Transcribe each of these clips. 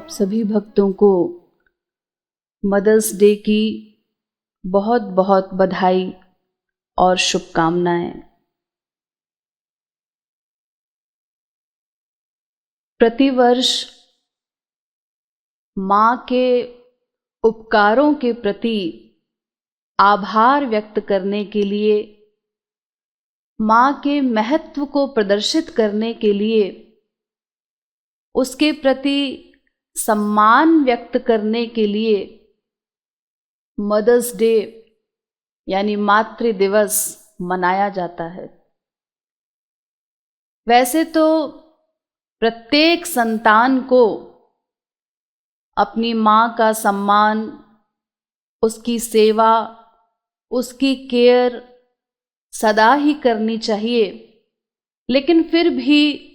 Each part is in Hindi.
आप सभी भक्तों को मदर्स डे की बहुत बहुत बधाई और शुभकामनाएं। प्रतिवर्ष माँ के उपकारों के प्रति आभार व्यक्त करने के लिए, माँ के महत्व को प्रदर्शित करने के लिए, उसके प्रति सम्मान व्यक्त करने के लिए मदर्स डे यानी मातृ दिवस मनाया जाता है। वैसे तो प्रत्येक संतान को अपनी माँ का सम्मान, उसकी सेवा, उसकी केयर सदा ही करनी चाहिए, लेकिन फिर भी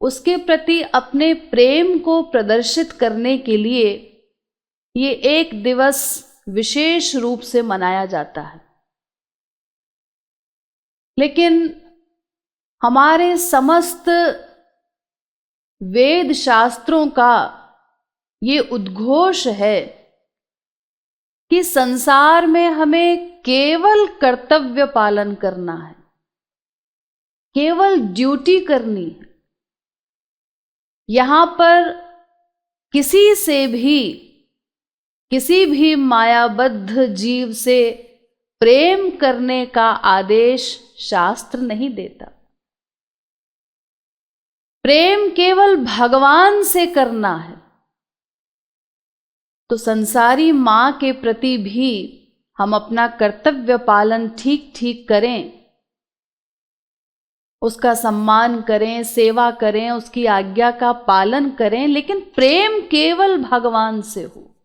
उसके प्रति अपने प्रेम को प्रदर्शित करने के लिए ये एक दिवस विशेष रूप से मनाया जाता है। लेकिन हमारे समस्त वेद शास्त्रों का ये उद्घोष है कि संसार में हमें केवल कर्तव्य पालन करना है, केवल ड्यूटी करनी है। यहाँ पर किसी भी मायाबद्ध जीव से प्रेम करने का आदेश शास्त्र नहीं देता। प्रेम केवल भगवान से करना है। तो संसारी माँ के प्रति भी हम अपना कर्तव्य पालन ठीक ठीक करें, उसका सम्मान करें, सेवा करें, उसकी आज्ञा का पालन करें, लेकिन प्रेम केवल भगवान से हो।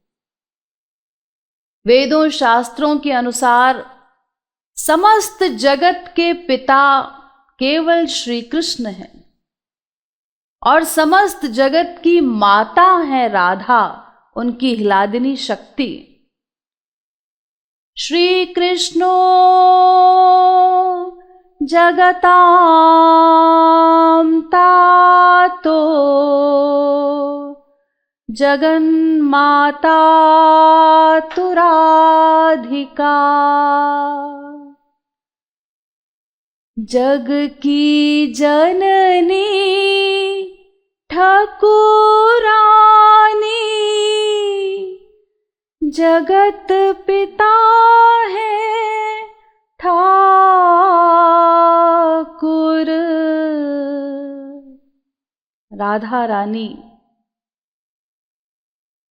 वेदों शास्त्रों के अनुसार समस्त जगत के पिता केवल श्री कृष्ण हैं और समस्त जगत की माता है राधा, उनकी ह्लादिनी शक्ति। श्री कृष्णो जगतां तातो जगन्माता तु राधिका। जग की जननी ठाकुरानी, जगत पिता है ठाकुर। राधा रानी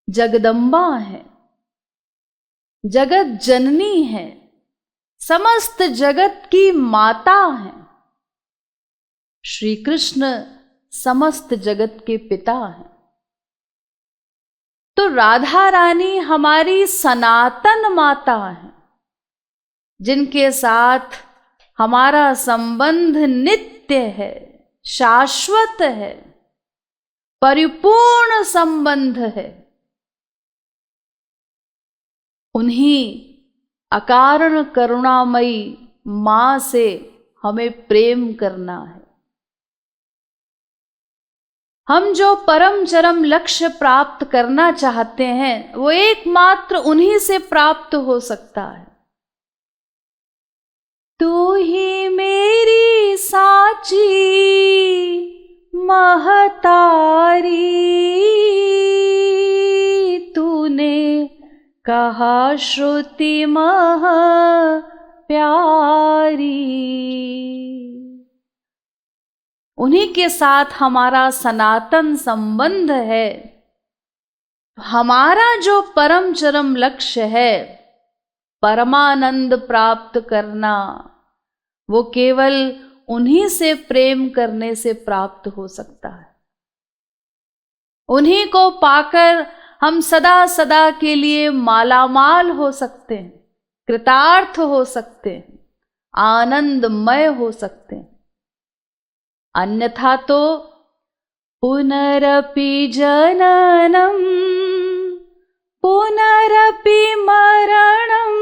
जगदम्बा है, जगत जननी है, समस्त जगत की माता है। श्री कृष्ण समस्त जगत के पिता हैं। तो राधा रानी हमारी सनातन माता है, जिनके साथ हमारा संबंध नित्य है, शाश्वत है, परिपूर्ण संबंध है। उन्हीं अकारण करुणामयी मां से हमें प्रेम करना है। हम जो परम चरम लक्ष्य प्राप्त करना चाहते हैं वो एकमात्र उन्हीं से प्राप्त हो सकता है। तू ही मेरी साची महतारी, तूने कहा श्रुति मह प्यारी। उन्हीं के साथ हमारा सनातन संबंध है। हमारा जो परम चरम लक्ष्य है, परमानंद प्राप्त करना, वो केवल उन्हीं से प्रेम करने से प्राप्त हो सकता है। उन्हीं को पाकर हम सदा सदा के लिए मालामाल हो सकते हैं, कृतार्थ हो सकते हैं, आनंदमय हो सकते हैं। अन्यथा तो पुनरपि जननम पुनरपि मरणम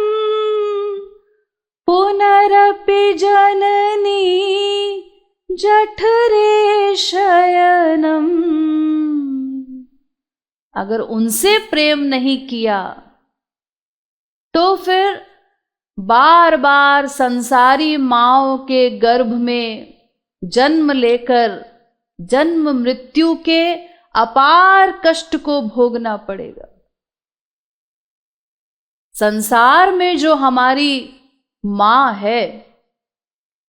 पुनरपि जननी जठरे शयनम। अगर उनसे प्रेम नहीं किया तो फिर बार बार संसारी माँओं के गर्भ में जन्म लेकर जन्म मृत्यु के अपार कष्ट को भोगना पड़ेगा। संसार में जो हमारी माँ है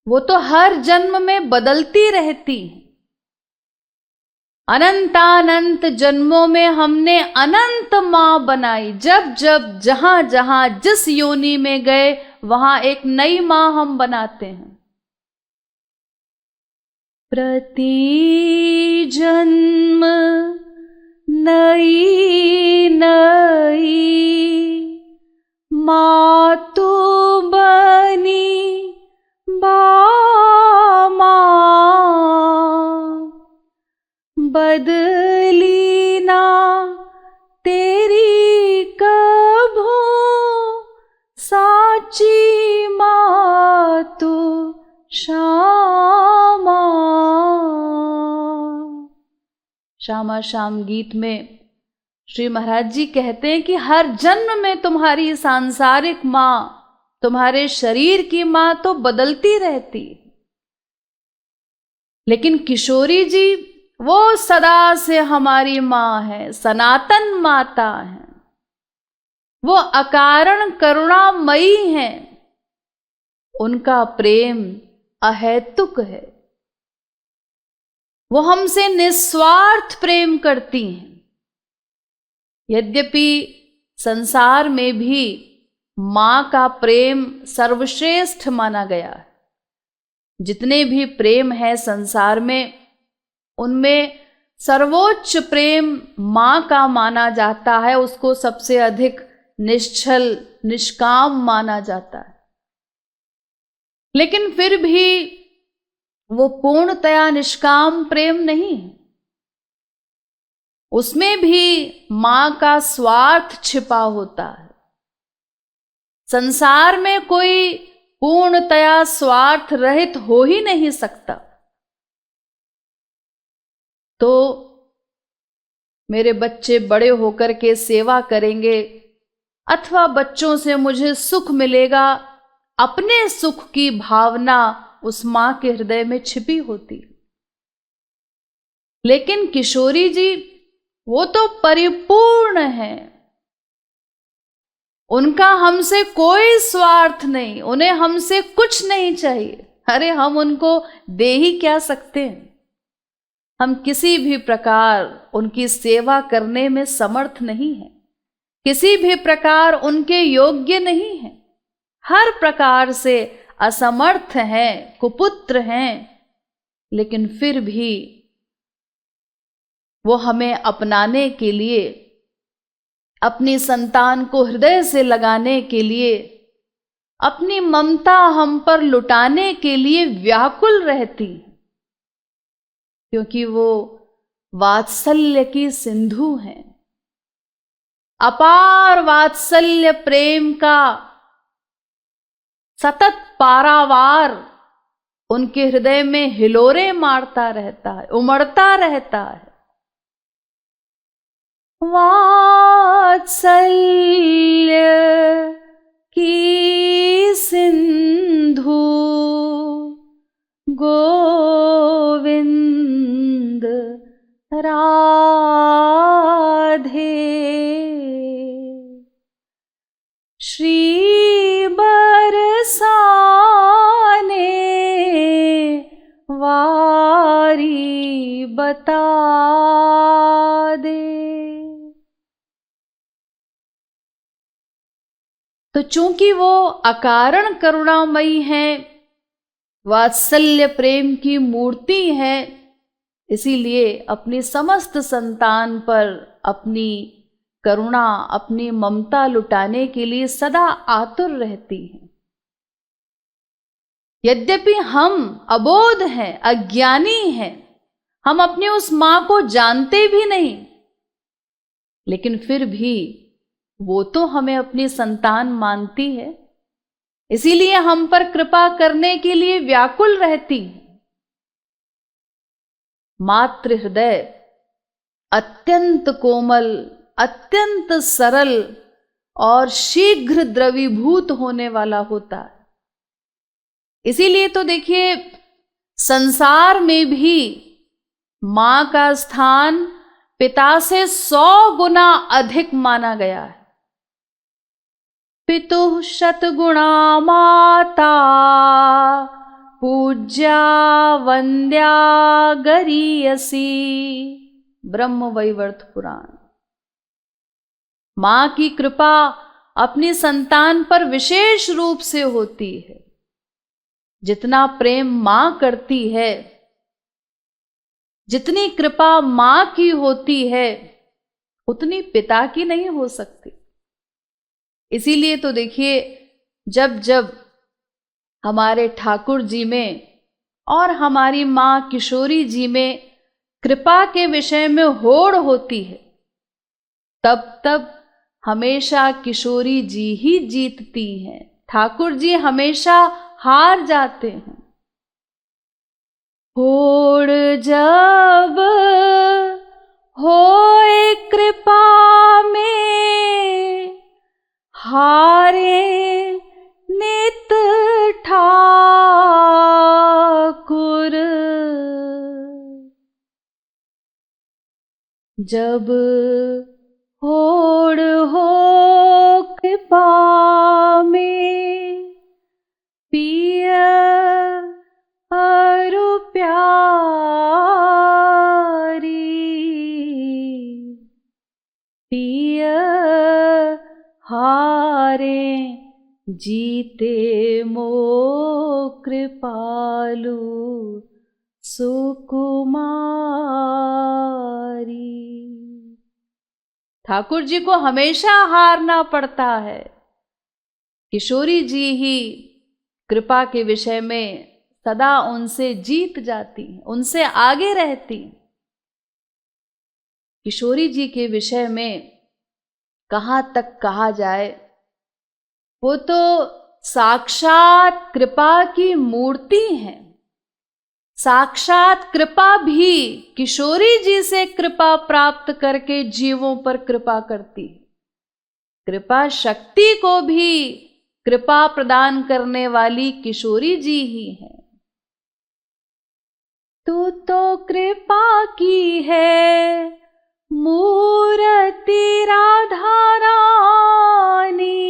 वो तो हर जन्म में बदलती रहती है। अनंतानंत जन्मों में हमने अनंत माँ बनाई। जब जब जहां जहां जिस योनि में गए वहां एक नई माँ हम बनाते हैं। प्रति जन्म नई नई माँ तो बनी माँ, बदली ना तेरी कभू साची माँ तो श्यामा। श्यामा श्याम गीत में श्री महाराज जी कहते हैं कि हर जन्म में तुम्हारी सांसारिक माँ, तुम्हारे शरीर की माँ तो बदलती रहती, लेकिन किशोरी जी वो सदा से हमारी माँ है, सनातन माता है। वो अकारण करुणामयी हैं, उनका प्रेम अहेतुक है। वो हमसे निस्वार्थ प्रेम करती हैं। यद्यपि संसार में भी माँ का प्रेम सर्वश्रेष्ठ माना गया है। जितने भी प्रेम है संसार में, उनमें सर्वोच्च प्रेम माँ का माना जाता है। उसको सबसे अधिक निश्चल निष्काम माना जाता है। लेकिन फिर भी वो पूर्णतया निष्काम प्रेम नहीं है। उसमें भी माँ का स्वार्थ छिपा होता है। संसार में कोई पूर्णतया स्वार्थ रहित हो ही नहीं सकता। तो मेरे बच्चे बड़े होकर के सेवा करेंगे अथवा बच्चों से मुझे सुख मिलेगा, अपने सुख की भावना उस मां के हृदय में छिपी होती। लेकिन किशोरी जी वो तो परिपूर्ण है। उनका हमसे कोई स्वार्थ नहीं, उन्हें हमसे कुछ नहीं चाहिए। अरे हम उनको दे ही क्या सकते हैं। हम किसी भी प्रकार उनकी सेवा करने में समर्थ नहीं हैं, किसी भी प्रकार उनके योग्य नहीं हैं, हर प्रकार से असमर्थ हैं, कुपुत्र हैं। लेकिन फिर भी वो हमें अपनाने के लिए, अपनी संतान को हृदय से लगाने के लिए, अपनी ममता हम पर लुटाने के लिए व्याकुल रहती, क्योंकि वो वात्सल्य की सिंधु हैं। अपार वात्सल्य प्रेम का सतत पारावार उनके हृदय में हिलोरे मारता रहता है, उमड़ता रहता है। वात्सल्य की सिंधु गोविंद राधे, श्री बरसाने वारी बता दे। तो चूंकि वो अकारण करुणामयी हैं, वात्सल्य प्रेम की मूर्ति है, इसीलिए अपनी समस्त संतान पर अपनी करुणा, अपनी ममता लुटाने के लिए सदा आतुर रहती हैं। यद्यपि हम अबोध हैं, अज्ञानी हैं, हम अपनी उस मां को जानते भी नहीं, लेकिन फिर भी वो तो हमें अपनी संतान मानती है, इसीलिए हम पर कृपा करने के लिए व्याकुल रहती है। मातृ हृदय अत्यंत कोमल, अत्यंत सरल और शीघ्र द्रवीभूत होने वाला होता है। इसीलिए तो देखिए, संसार में भी मां का स्थान पिता से 100 गुना अधिक माना गया है। पितुः शतगुणा माता पूज्या वंद्या गरीयसी, ब्रह्मवैवर्त पुराण। मां की कृपा अपनी संतान पर विशेष रूप से होती है। जितना प्रेम मां करती है, जितनी कृपा मां की होती है, उतनी पिता की नहीं हो सकती। इसीलिए तो देखिए, जब जब हमारे ठाकुर जी में और हमारी मां किशोरी जी में कृपा के विषय में होड़ होती है, तब तब हमेशा किशोरी जी ही जीतती हैं, ठाकुर जी हमेशा हार जाते हैं। होड़ जब होए कृपा में, हारे नित ठाकुर। जब होड़ हो कृपा में, पिय अरु प्यारी, पिय हारे जीते मोह कृपालु सुकुमारी। ठाकुर जी को हमेशा हारना पड़ता है। किशोरी जी ही कृपा के विषय में सदा उनसे जीत जाती हैं, उनसे आगे रहती। किशोरी जी के विषय में कहां तक कहा जाए, वो तो साक्षात कृपा की मूर्ति हैं। साक्षात कृपा भी किशोरी जी से कृपा प्राप्त करके जीवों पर कृपा करती। कृपा शक्ति को भी कृपा प्रदान करने वाली किशोरी जी ही हैं। तू तो कृपा की है मूर्ति राधा रानी,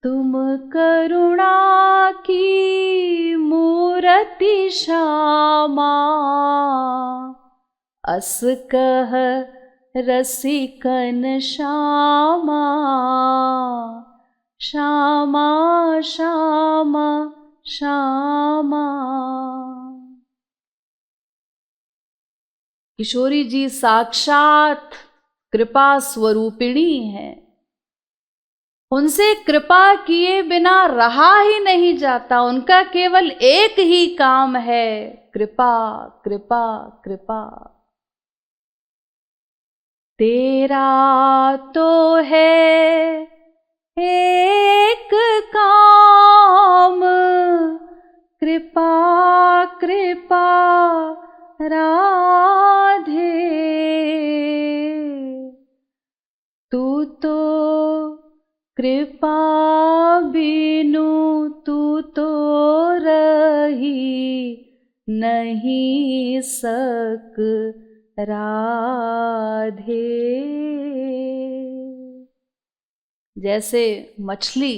तुम करुणा की मूर्ति श्यामा, अस कह रसिकन श्यामा, श्यामा श्यामा श्यामा। किशोरी जी साक्षात कृपा स्वरूपिणी है। उनसे कृपा किए बिना रहा ही नहीं जाता। उनका केवल एक ही काम है, कृपा कृपा कृपा। तेरा तो है एक काम, कृपा कृपा राधे। तू तो कृपा बिनु तू तो रही नहीं सक राधे। जैसे मछली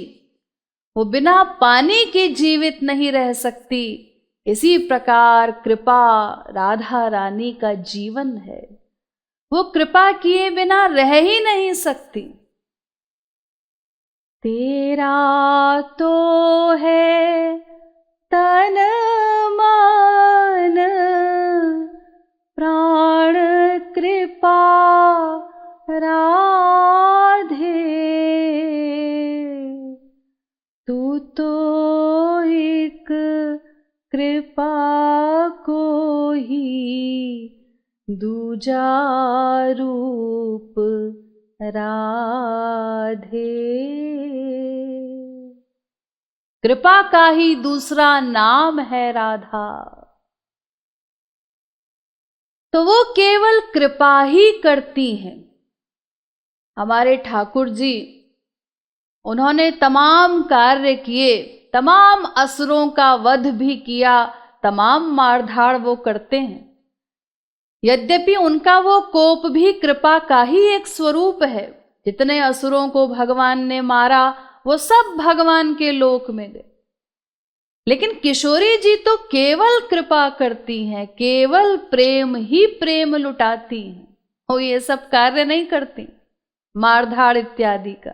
वो बिना पानी के जीवित नहीं रह सकती, इसी प्रकार कृपा राधा रानी का जीवन है। वो कृपा किए बिना रह ही नहीं सकती। तेरा तो है तन मन प्राण कृपा राधे। तू तो एक कृपा को ही दूजा रूप राधे। कृपा का ही दूसरा नाम है राधा। तो वो केवल कृपा ही करती हैं। हमारे ठाकुर जी, उन्होंने तमाम कार्य किए, तमाम असुरों का वध भी किया, तमाम मारधाड़ वो करते हैं। यद्यपि उनका वो कोप भी कृपा का ही एक स्वरूप है। जितने असुरों को भगवान ने मारा वो सब भगवान के लोक में गए। लेकिन किशोरी जी तो केवल कृपा करती हैं, केवल प्रेम ही प्रेम लुटाती हैं। वो ये सब कार्य नहीं करती, मारधाड़ इत्यादि का।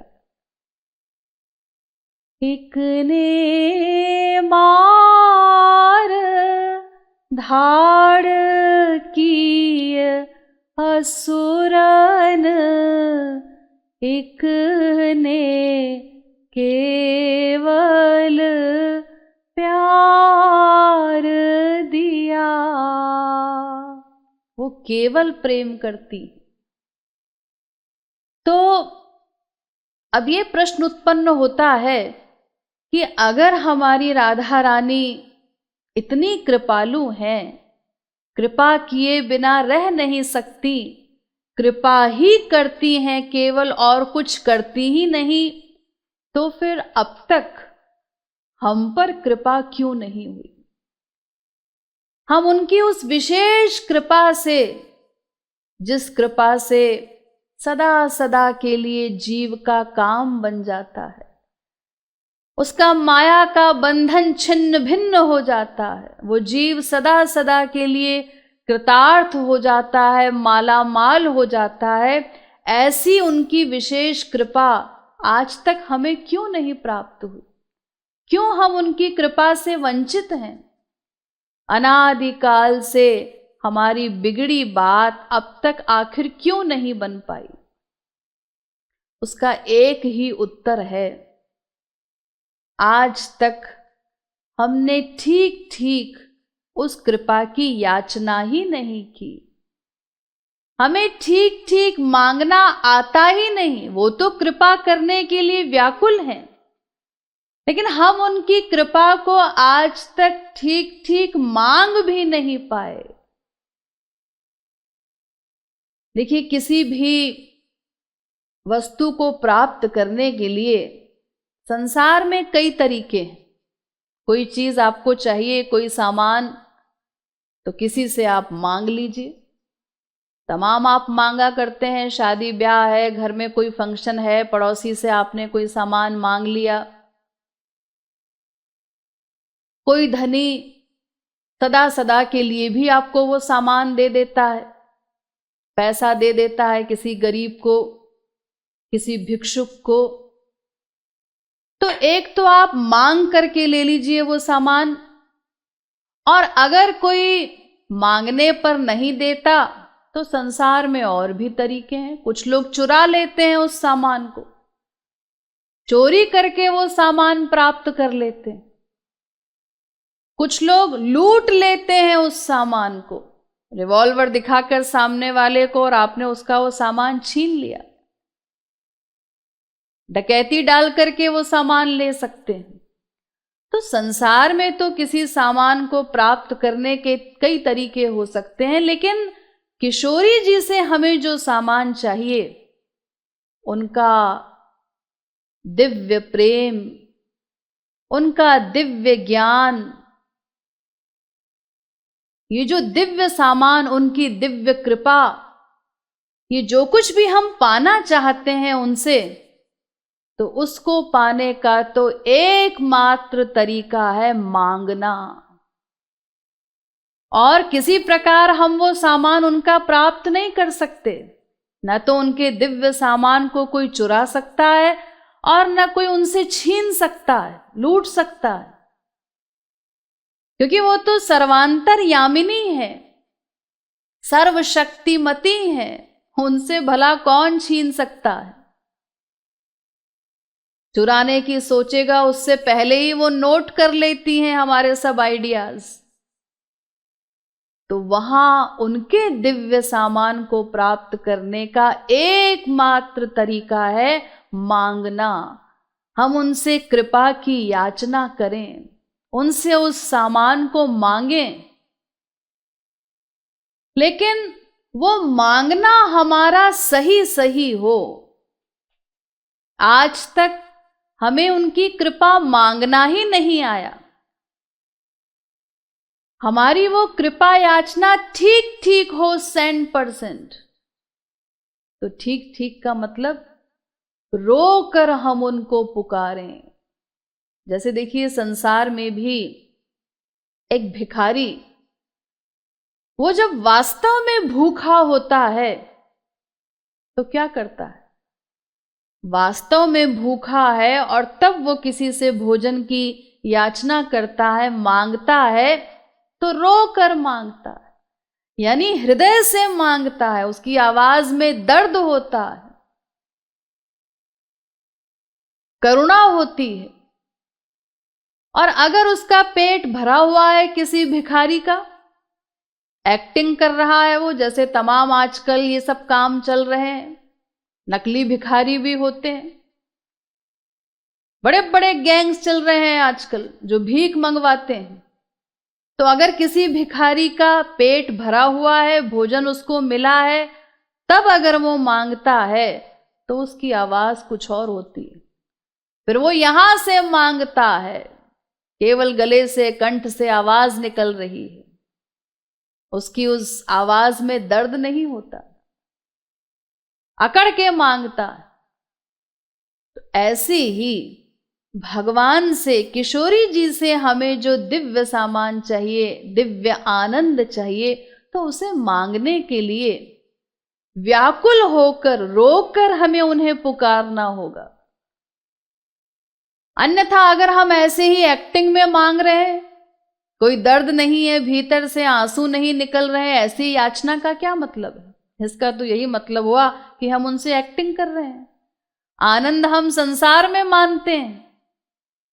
एक ने मार धाड़ की असुरन, एक ने केवल प्यार दिया। वो केवल प्रेम करती। तो अब ये प्रश्न उत्पन्न होता है कि अगर हमारी राधा रानी इतनी कृपालु हैं, कृपा किए बिना रह नहीं सकती, कृपा ही करती हैं केवल, और कुछ करती ही नहीं, तो फिर अब तक हम पर कृपा क्यों नहीं हुई? हम उनकी उस विशेष कृपा से, जिस कृपा से सदा सदा के लिए जीव का काम बन जाता है, उसका माया का बंधन छिन्न भिन्न हो जाता है, वो जीव सदा सदा के लिए कृतार्थ हो जाता है, माला माल हो जाता है, ऐसी उनकी विशेष कृपा आज तक हमें क्यों नहीं प्राप्त हुई? क्यों हम उनकी कृपा से वंचित हैं? अनादिकाल से हमारी बिगड़ी बात अब तक आखिर क्यों नहीं बन पाई? उसका एक ही उत्तर है, आज तक हमने ठीक ठीक उस कृपा की याचना ही नहीं की। हमें ठीक ठीक मांगना आता ही नहीं। वो तो कृपा करने के लिए व्याकुल हैं, लेकिन हम उनकी कृपा को आज तक ठीक ठीक मांग भी नहीं पाए। देखिए, किसी भी वस्तु को प्राप्त करने के लिए संसार में कई तरीके हैं। कोई चीज आपको चाहिए, कोई सामान, तो किसी से आप मांग लीजिए। तमाम आप मांगा करते हैं, शादी ब्याह है, घर में कोई फंक्शन है, पड़ोसी से आपने कोई सामान मांग लिया। कोई धनी सदा सदा के लिए भी आपको वो सामान दे देता है, पैसा दे देता है किसी गरीब को, किसी भिक्षुक को। तो एक तो आप मांग करके ले लीजिए वो सामान, और अगर कोई मांगने पर नहीं देता तो संसार में और भी तरीके हैं। कुछ लोग चुरा लेते हैं उस सामान को, चोरी करके वो सामान प्राप्त कर लेते हैं। कुछ लोग लूट लेते हैं उस सामान को, रिवॉल्वर दिखाकर सामने वाले को, और आपने उसका वो सामान छीन लिया। डकैती डाल करके वो सामान ले सकते हैं। तो संसार में तो किसी सामान को प्राप्त करने के कई तरीके हो सकते हैं, लेकिन किशोरी जी से हमें जो सामान चाहिए, उनका दिव्य प्रेम, उनका दिव्य ज्ञान, ये जो दिव्य सामान, उनकी दिव्य कृपा, ये जो कुछ भी हम पाना चाहते हैं उनसे, तो उसको पाने का तो एकमात्र तरीका है मांगना। और किसी प्रकार हम वो सामान उनका प्राप्त नहीं कर सकते। न तो उनके दिव्य सामान को कोई चुरा सकता है, और न कोई उनसे छीन सकता है, लूट सकता है, क्योंकि वो तो सर्वांतरयामिनी है, सर्वशक्तिमती है। उनसे भला कौन छीन सकता है? चुराने की सोचेगा उससे पहले ही वो नोट कर लेती हैं हमारे सब आइडियाज। तो वहां उनके दिव्य सामान को प्राप्त करने का एकमात्र तरीका है मांगना। हम उनसे कृपा की याचना करें, उनसे उस सामान को मांगें। लेकिन वो मांगना हमारा सही सही हो। आज तक हमें उनकी कृपा मांगना ही नहीं आया। हमारी वो कृपा याचना ठीक ठीक हो 100%। तो ठीक ठीक का मतलब रो कर हम उनको पुकारें। जैसे देखिए संसार में भी एक भिखारी, वो जब वास्तव में भूखा होता है तो क्या करता है? वास्तव में भूखा है और तब वो किसी से भोजन की याचना करता है, मांगता है, तो रो कर मांगता है, यानी हृदय से मांगता है। उसकी आवाज में दर्द होता है, करुणा होती है। और अगर उसका पेट भरा हुआ है किसी भिखारी का, एक्टिंग कर रहा है वो, जैसे तमाम आजकल ये सब काम चल रहे हैं, नकली भिखारी भी होते हैं, बड़े बड़े गैंग्स चल रहे हैं आजकल जो भीख मंगवाते हैं। तो अगर किसी भिखारी का पेट भरा हुआ है, भोजन उसको मिला है, तब अगर वो मांगता है तो उसकी आवाज कुछ और होती है। फिर वो यहां से मांगता है, केवल गले से, कंठ से आवाज निकल रही है, उसकी उस आवाज में दर्द नहीं होता, अकड़ के मांगता है। तो ऐसे ही भगवान से, किशोरी जी से हमें जो दिव्य सामान चाहिए, दिव्य आनंद चाहिए, तो उसे मांगने के लिए व्याकुल होकर, रोकर हमें उन्हें पुकारना होगा। अन्यथा अगर हम ऐसे ही एक्टिंग में मांग रहे हैं, कोई दर्द नहीं है, भीतर से आंसू नहीं निकल रहे, ऐसी याचना का क्या मतलब है? इसका तो यही मतलब हुआ कि हम उनसे एक्टिंग कर रहे हैं। आनंद हम संसार में मानते हैं,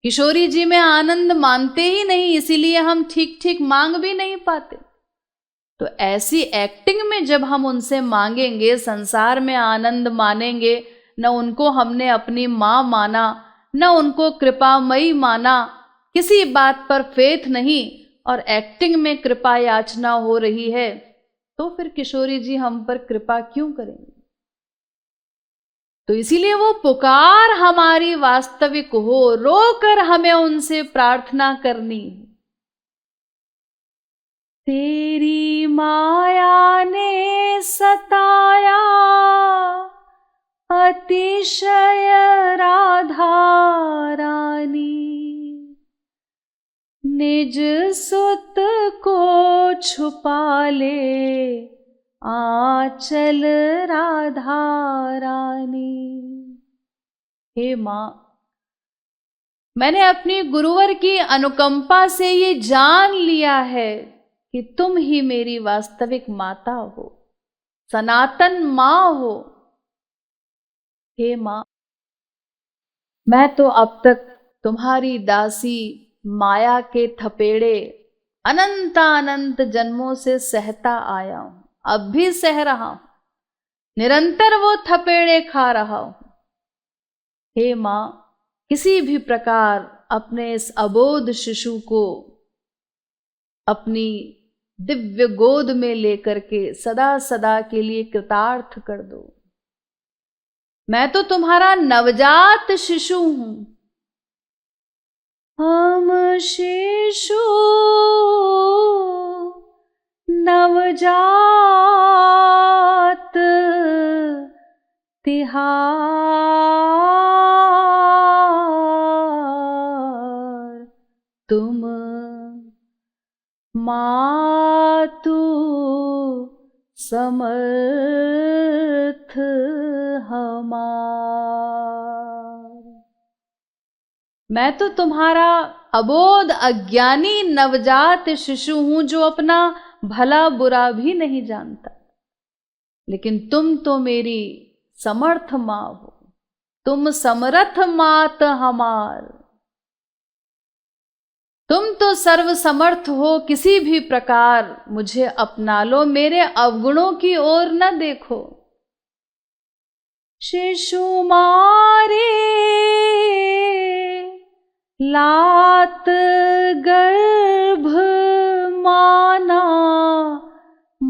किशोरी जी में आनंद मानते ही नहीं, इसीलिए हम ठीक ठीक मांग भी नहीं पाते। तो ऐसी एक्टिंग में जब हम उनसे मांगेंगे, संसार में आनंद मानेंगे, न उनको हमने अपनी मां माना, न उनको कृपामयी माना, किसी बात पर फेथ नहीं, और एक्टिंग में कृपा याचना हो रही है, तो फिर किशोरी जी हम पर कृपा क्यों करेंगे? तो इसीलिए वो पुकार हमारी वास्तविक हो, रोकर हमें उनसे प्रार्थना करनी। तेरी माया ने सताया अतिशय राधा रानी, निज सुत को छुपा ले आंचल राधा रानी। हे मां, मैंने अपनी गुरुवर की अनुकंपा से ये जान लिया है कि तुम ही मेरी वास्तविक माता हो, सनातन मां हो। हे मां, मैं तो अब तक तुम्हारी दासी माया के थपेड़े अनंत जन्मों से सहता आया हूं, अब भी सह रहा हूं, निरंतर वो थपेड़े खा रहा हूं। हे मां, किसी भी प्रकार अपने इस अबोध शिशु को अपनी दिव्य गोद में लेकर के सदा सदा के लिए कृतार्थ कर दो। मैं तो तुम्हारा नवजात शिशु हूं। हम शिशु नवजात तिहार, तुम मातु समर्थ हमार। मैं तो तुम्हारा अबोध अज्ञानी नवजात शिशु हूं, जो अपना भला बुरा भी नहीं जानता, लेकिन तुम तो मेरी समर्थ मां हो, तुम समर्थ मात हमार। तुम तो सर्व समर्थ हो, किसी भी प्रकार मुझे अपना लो, मेरे अवगुणों की ओर न देखो। शिशु मारे लात गर्भ माना,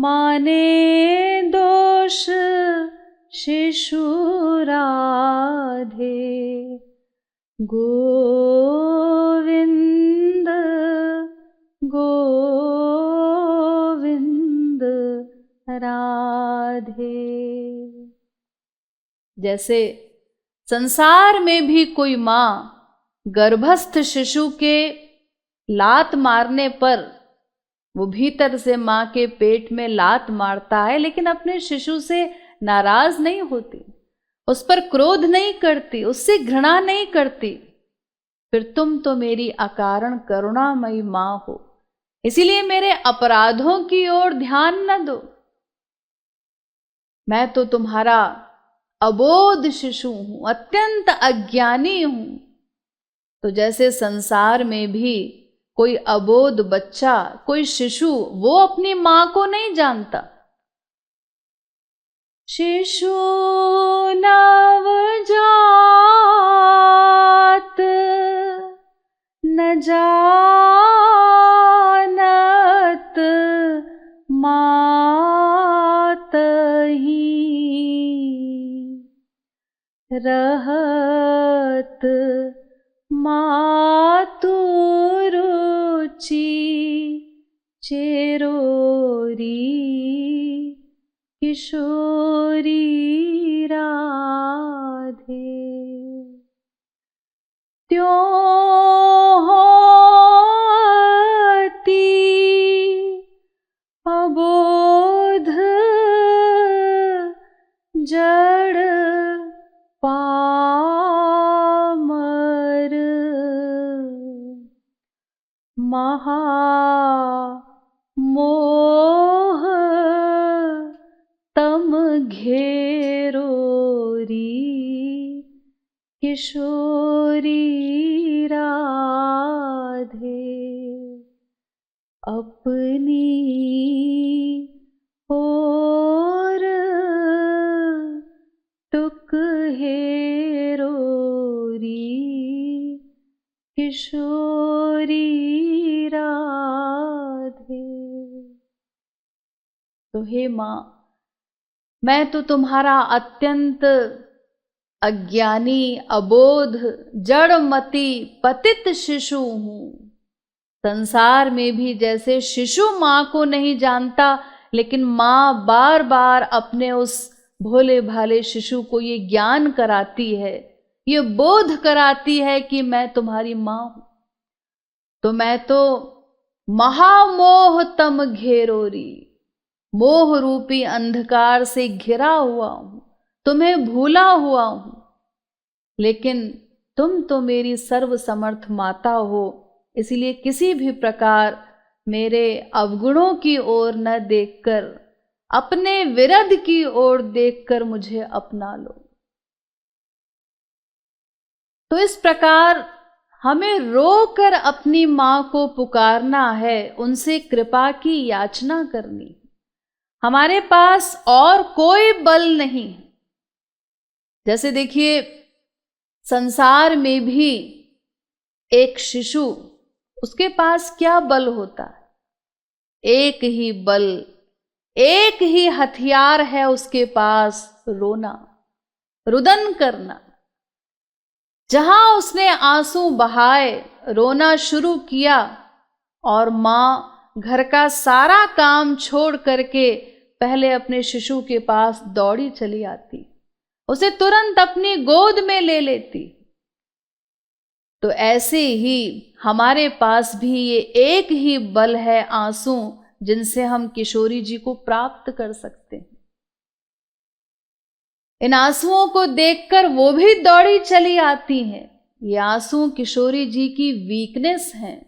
माने दोष शिशु राधे, गोविंद गोविंद राधे। जैसे संसार में भी कोई माँ गर्भस्थ शिशु के लात मारने पर वो भीतर से माँ के पेट में लात मारता है, लेकिन अपने शिशु से नाराज नहीं होती, उस पर क्रोध नहीं करती, उससे घृणा नहीं करती, फिर तुम तो मेरी अकारण करुणामयी माँ हो, इसीलिए मेरे अपराधों की ओर ध्यान न दो। मैं तो तुम्हारा अबोध शिशु हूं, अत्यंत अज्ञानी हूं। तो जैसे संसार में भी कोई अबोध बच्चा, कोई शिशु, वो अपनी मां को नहीं जानता। शिशु नवजात न जानत मातहि, रहत मातु रुचि चेरोरी, किशोरी राधे। त्यों होती अबोध जड़ पामर, महामोह तम घेरोरी, किशोरी राधे। अपनी ओर टुक हेरोरी, किशोरी राधे। तो हे मां, मैं तो तुम्हारा अत्यंत अज्ञानी, अबोध, जड़मती, पतित शिशु हूं। संसार में भी जैसे शिशु मां को नहीं जानता, लेकिन मां बार बार अपने उस भोले भाले शिशु को ये ज्ञान कराती है, ये बोध कराती है कि मैं तुम्हारी मां हूं। तो मैं तो महामोह तम घेरोरी, मोह रूपी अंधकार से घिरा हुआ हूं, तुम्हें भूला हुआ हूं, लेकिन तुम तो मेरी सर्वसमर्थ माता हो, इसलिए किसी भी प्रकार मेरे अवगुणों की ओर न देखकर, अपने विरध की ओर देखकर मुझे अपना लो। तो इस प्रकार हमें रोकर अपनी मां को पुकारना है, उनसे कृपा की याचना करनी। हमारे पास और कोई बल नहीं। जैसे देखिए, संसार में भी एक शिशु, उसके पास क्या बल होता है? एक ही बल, एक ही हथियार है उसके पास, रोना, रुदन करना। जहां उसने आंसू बहाए, रोना शुरू किया, और मां घर का सारा काम छोड़ करके पहले अपने शिशु के पास दौड़ी चली आती, उसे तुरंत अपनी गोद में ले लेती। तो ऐसे ही हमारे पास भी ये एक ही बल है, आंसू, जिनसे हम किशोरी जी को प्राप्त कर सकते हैं। इन आंसुओं को देखकर वो भी दौड़ी चली आती हैं। ये आंसू किशोरी जी की वीकनेस हैं,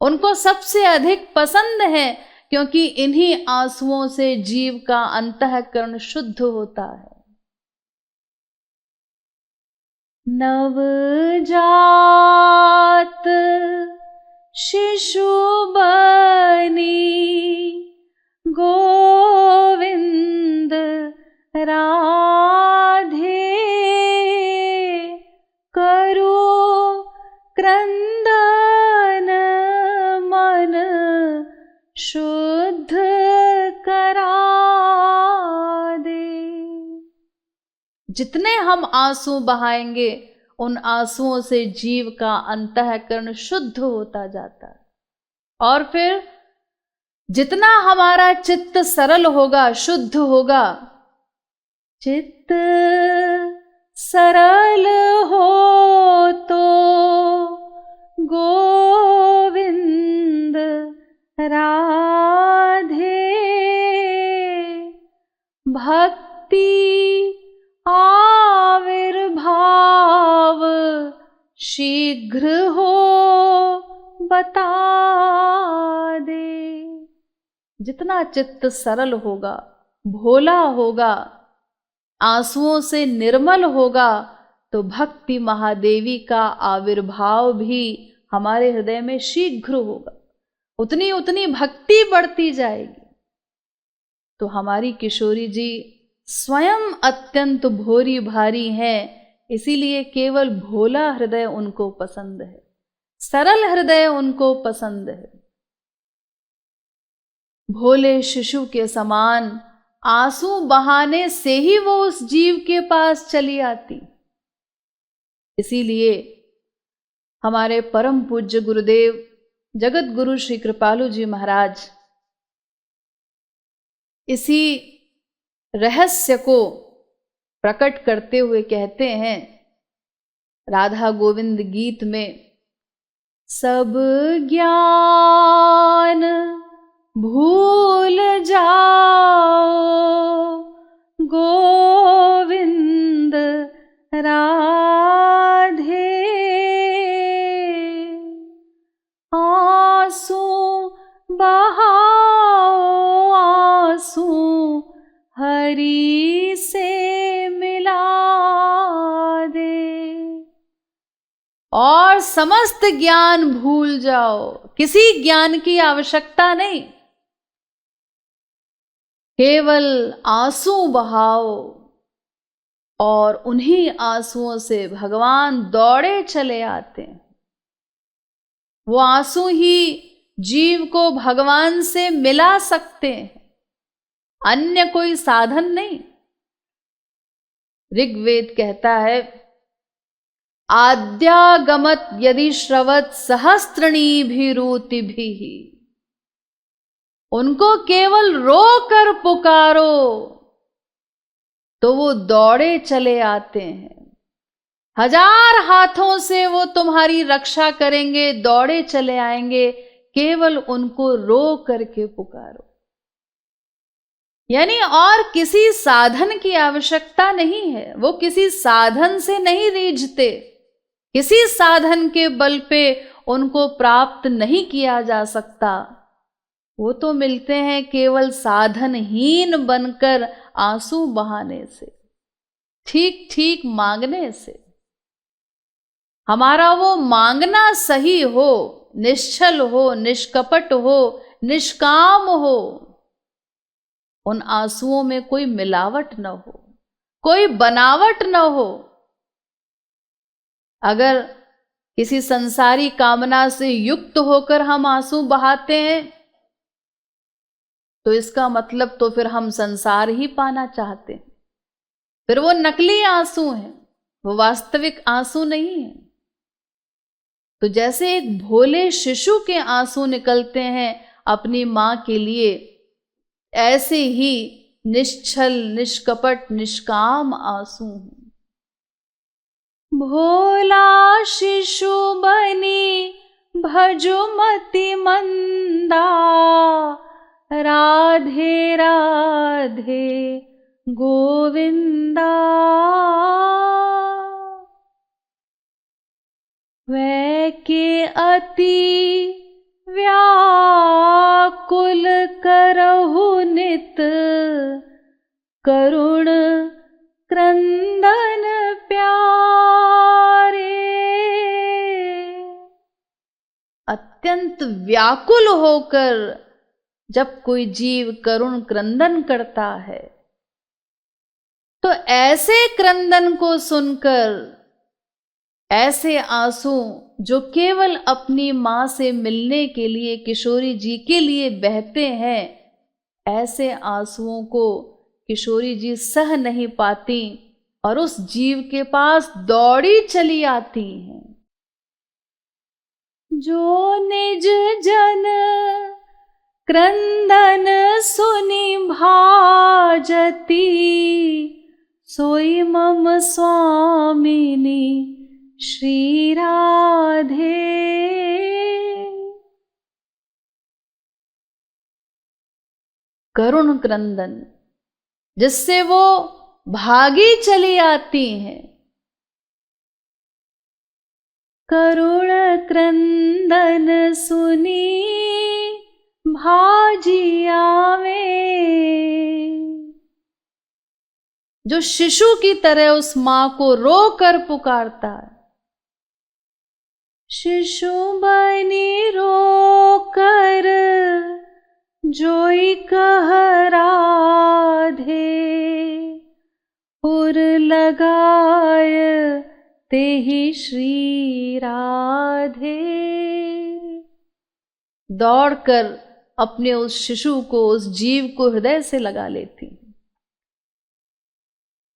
उनको सबसे अधिक पसंद है, क्योंकि इन्हीं आंसुओं से जीव का अंतःकरण शुद्ध होता है। नवजात शिशु बनी, गोविंद राधे, करु क्रंदन मन शुद्ध जितने हम आंसू बहाएंगे उन आंसुओं से जीव का अंतःकरण शुद्ध होता जाता है। और फिर जितना हमारा चित्त सरल होगा, शुद्ध होगा, चित्त सरल हो तो गोविंद राधे, भक्ति आविर्भाव शीघ्र हो बता दे। जितना चित्त सरल होगा, भोला होगा, आंसुओं से निर्मल होगा, तो भक्ति महादेवी का आविर्भाव भी हमारे हृदय में शीघ्र होगा। उतनी उतनी भक्ति बढ़ती जाएगी। तो हमारी किशोरी जी स्वयं अत्यंत भोरी भारी हैं, इसीलिए केवल भोला हृदय उनको पसंद है, सरल हृदय उनको पसंद है। भोले शिशु के समान आंसू बहाने से ही वो उस जीव के पास चली आती। इसीलिए हमारे परम पूज्य गुरुदेव जगत गुरु श्री कृपालु जी महाराज इसी रहस्य को प्रकट करते हुए कहते हैं राधा गोविंद गीत में, सब ज्ञान भूल जाओ गोविंद राधे, आंसू बहाओ आंसू हरि से मिला दे, और समस्त ज्ञान भूल जाओ। किसी ज्ञान की आवश्यकता नहीं, केवल आंसू बहाओ, और उन्हीं आंसुओं से भगवान दौड़े चले आते हैं। वो आंसू ही जीव को भगवान से मिला सकते हैं, अन्य कोई साधन नहीं। ऋग्वेद कहता है, आद्यागमत यदि श्रवत सहस्त्रनीभिरुतिभिः, उनको केवल रो कर पुकारो तो वो दौड़े चले आते हैं। 1000 हाथों से वो तुम्हारी रक्षा करेंगे, दौड़े चले आएंगे, केवल उनको रो करके पुकारो। यानी और किसी साधन की आवश्यकता नहीं है। वो किसी साधन से नहीं रीझते, किसी साधन के बल पे उनको प्राप्त नहीं किया जा सकता। वो तो मिलते हैं केवल साधनहीन बनकर आंसू बहाने से, ठीक ठीक मांगने से। हमारा वो मांगना सही हो, निश्चल हो, निष्कपट हो, निष्काम हो, उन आंसुओं में कोई मिलावट न हो, कोई बनावट न हो। अगर किसी संसारी कामना से युक्त होकर हम आंसू बहाते हैं तो इसका मतलब तो फिर हम संसार ही पाना चाहते हैं, फिर वो नकली आंसू हैं, वो वास्तविक आंसू नहीं है। तो जैसे एक भोले शिशु के आंसू निकलते हैं अपनी मां के लिए, ऐसे ही निश्चल निष्कपट निष्काम आंसू हैं। भोला शिशु बनी भजुमति मंदा, राधे राधे गोविंदा, वै के अति व्याकुल करहु नित, करुण क्रंदन प्यारे। अत्यंत व्याकुल होकर जब कोई जीव करुण क्रंदन करता है, तो ऐसे क्रंदन को सुनकर, ऐसे आंसू जो केवल अपनी मां से मिलने के लिए किशोरी जी के लिए बहते हैं, ऐसे आंसुओं को किशोरी जी सह नहीं पाती। और उस जीव के पास दौड़ी चली आती हैं। जो निज जन क्रंदन सुनि भाजती, सोई मम स्वामिनी श्री राधे। करुण क्रंदन, जिससे वो भागी चली आती हैं। करुण क्रंदन सुनी भाजी आवे, जो शिशु की तरह उस मां को रो कर पुकारता है। शिशु बनी रो कर जोई कह राधे, उर लगाय तेहि श्री राधे। दौड़कर अपने उस शिशु को, उस जीव को हृदय से लगा लेती।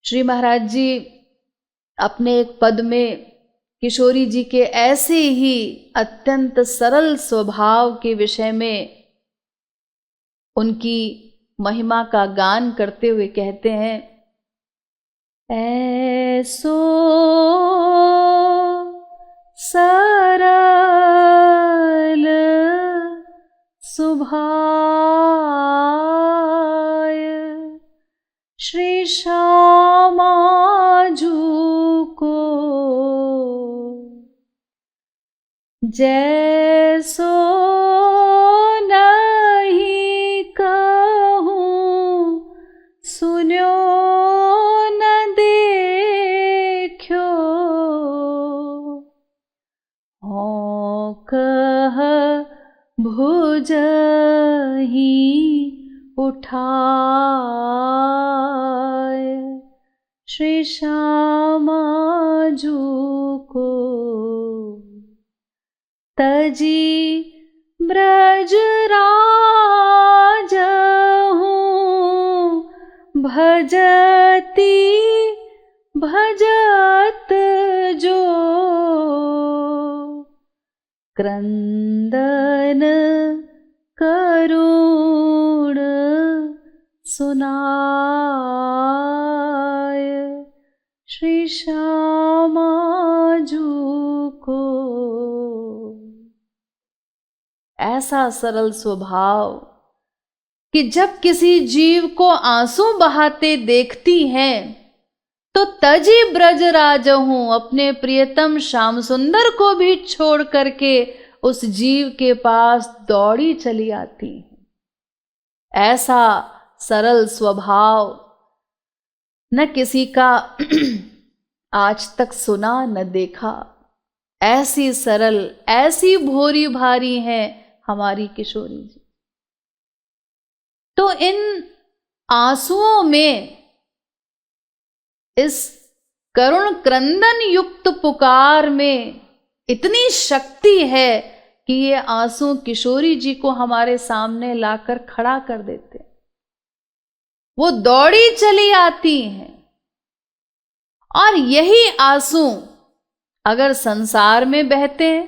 श्री महाराज जी अपने एक पद में किशोरी जी के ऐसे ही अत्यंत सरल स्वभाव के विषय में उनकी महिमा का गान करते हुए कहते हैं, ऐसो सरल सुभाय श्री श्यामा जू को, जैसो नहीं कहूँ सुन्यो न देखो, हो कह भुजहि उठाय श्री श्यामा जू को, तजी ब्रज राज हूँ भजती भजत जो, क्रंदन करुण सुनाय श्री श्यामा जू को। ऐसा सरल स्वभाव कि जब किसी जीव को आंसू बहाते देखती हैं तो तजी ब्रजराज हूं, अपने प्रियतम श्याम सुंदर को भी छोड़ करके उस जीव के पास दौड़ी चली आती। ऐसा सरल स्वभाव न किसी का आज तक सुना न देखा। ऐसी सरल, ऐसी भोरी भारी हैं हमारी किशोरी जी। तो इन आंसुओं में, इस करुण क्रंदन युक्त पुकार में इतनी शक्ति है कि ये आंसू किशोरी जी को हमारे सामने लाकर खड़ा कर देते। वो दौड़ी चली आती हैं। और यही आंसू अगर संसार में बहते हैं,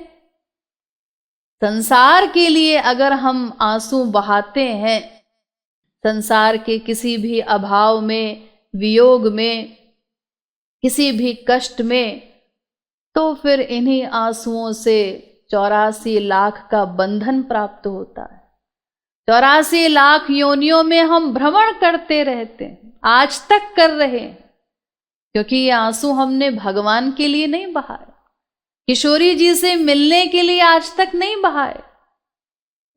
संसार के लिए अगर हम आंसू बहाते हैं, संसार के किसी भी अभाव में, वियोग में, किसी भी कष्ट में, तो फिर इन्हीं आंसुओं से 84 लाख का बंधन प्राप्त होता है। 84 लाख योनियों में हम भ्रमण करते रहते हैं, आज तक कर रहे हैं, क्योंकि ये आंसू हमने भगवान के लिए नहीं बहाए, किशोरी जी से मिलने के लिए आज तक नहीं बहाए।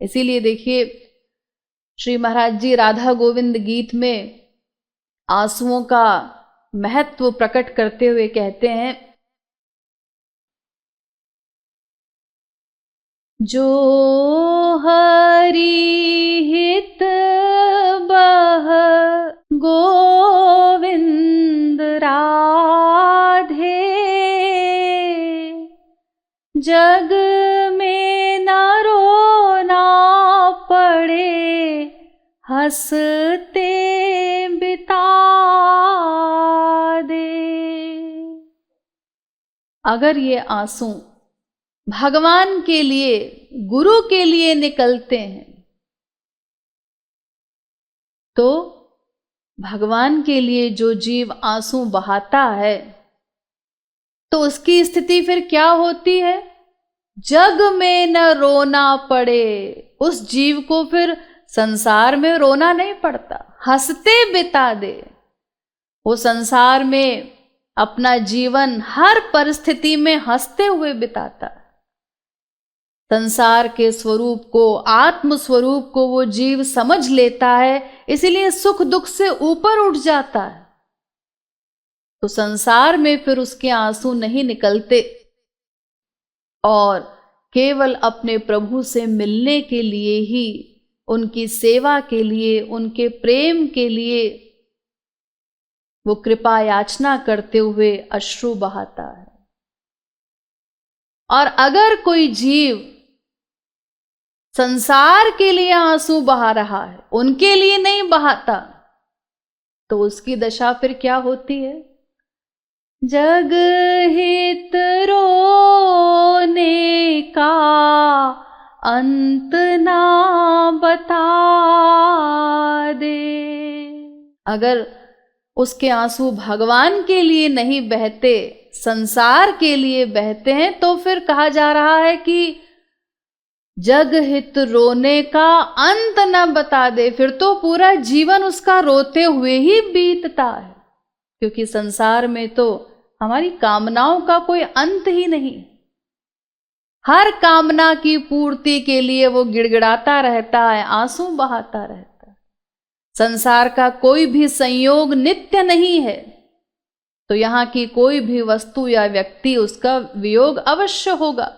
इसीलिए देखिए श्री महाराज जी राधा गोविंद गीत में आंसुओं का महत्व प्रकट करते हुए कहते हैं, जो हरि हित बह गोविंद राधे, जग में न रोना पड़े हंसते बिता दे। अगर ये आंसू भगवान के लिए, गुरु के लिए निकलते हैं, तो भगवान के लिए जो जीव आंसू बहाता है, तो उसकी स्थिति फिर क्या होती है? जग में न रोना पड़े। उस जीव को फिर संसार में रोना नहीं पड़ता, हंसते बिता दे। वो संसार में अपना जीवन हर परिस्थिति में हंसते हुए बिताता है। संसार के स्वरूप को, आत्म स्वरूप को वो जीव समझ लेता है, इसीलिए सुख दुख से ऊपर उठ जाता है। तो संसार में फिर उसके आंसू नहीं निकलते और केवल अपने प्रभु से मिलने के लिए ही, उनकी सेवा के लिए, उनके प्रेम के लिए वो कृपा याचना करते हुए अश्रु बहाता है। और अगर कोई जीव संसार के लिए आंसू बहा रहा है, उनके लिए नहीं बहाता, तो उसकी दशा फिर क्या होती है? जग हित रोने का अंत ना बता दे। अगर उसके आंसू भगवान के लिए नहीं बहते, संसार के लिए बहते हैं, तो फिर कहा जा रहा है कि जग हित रोने का अंत न बता दे। फिर तो पूरा जीवन उसका रोते हुए ही बीतता है, क्योंकि संसार में तो हमारी कामनाओं का कोई अंत ही नहीं। हर कामना की पूर्ति के लिए वो गिड़गिड़ाता रहता है, आंसू बहाता रहता है। संसार का कोई भी संयोग नित्य नहीं है, तो यहाँ की कोई भी वस्तु या व्यक्ति, उसका वियोग अवश्य होगा।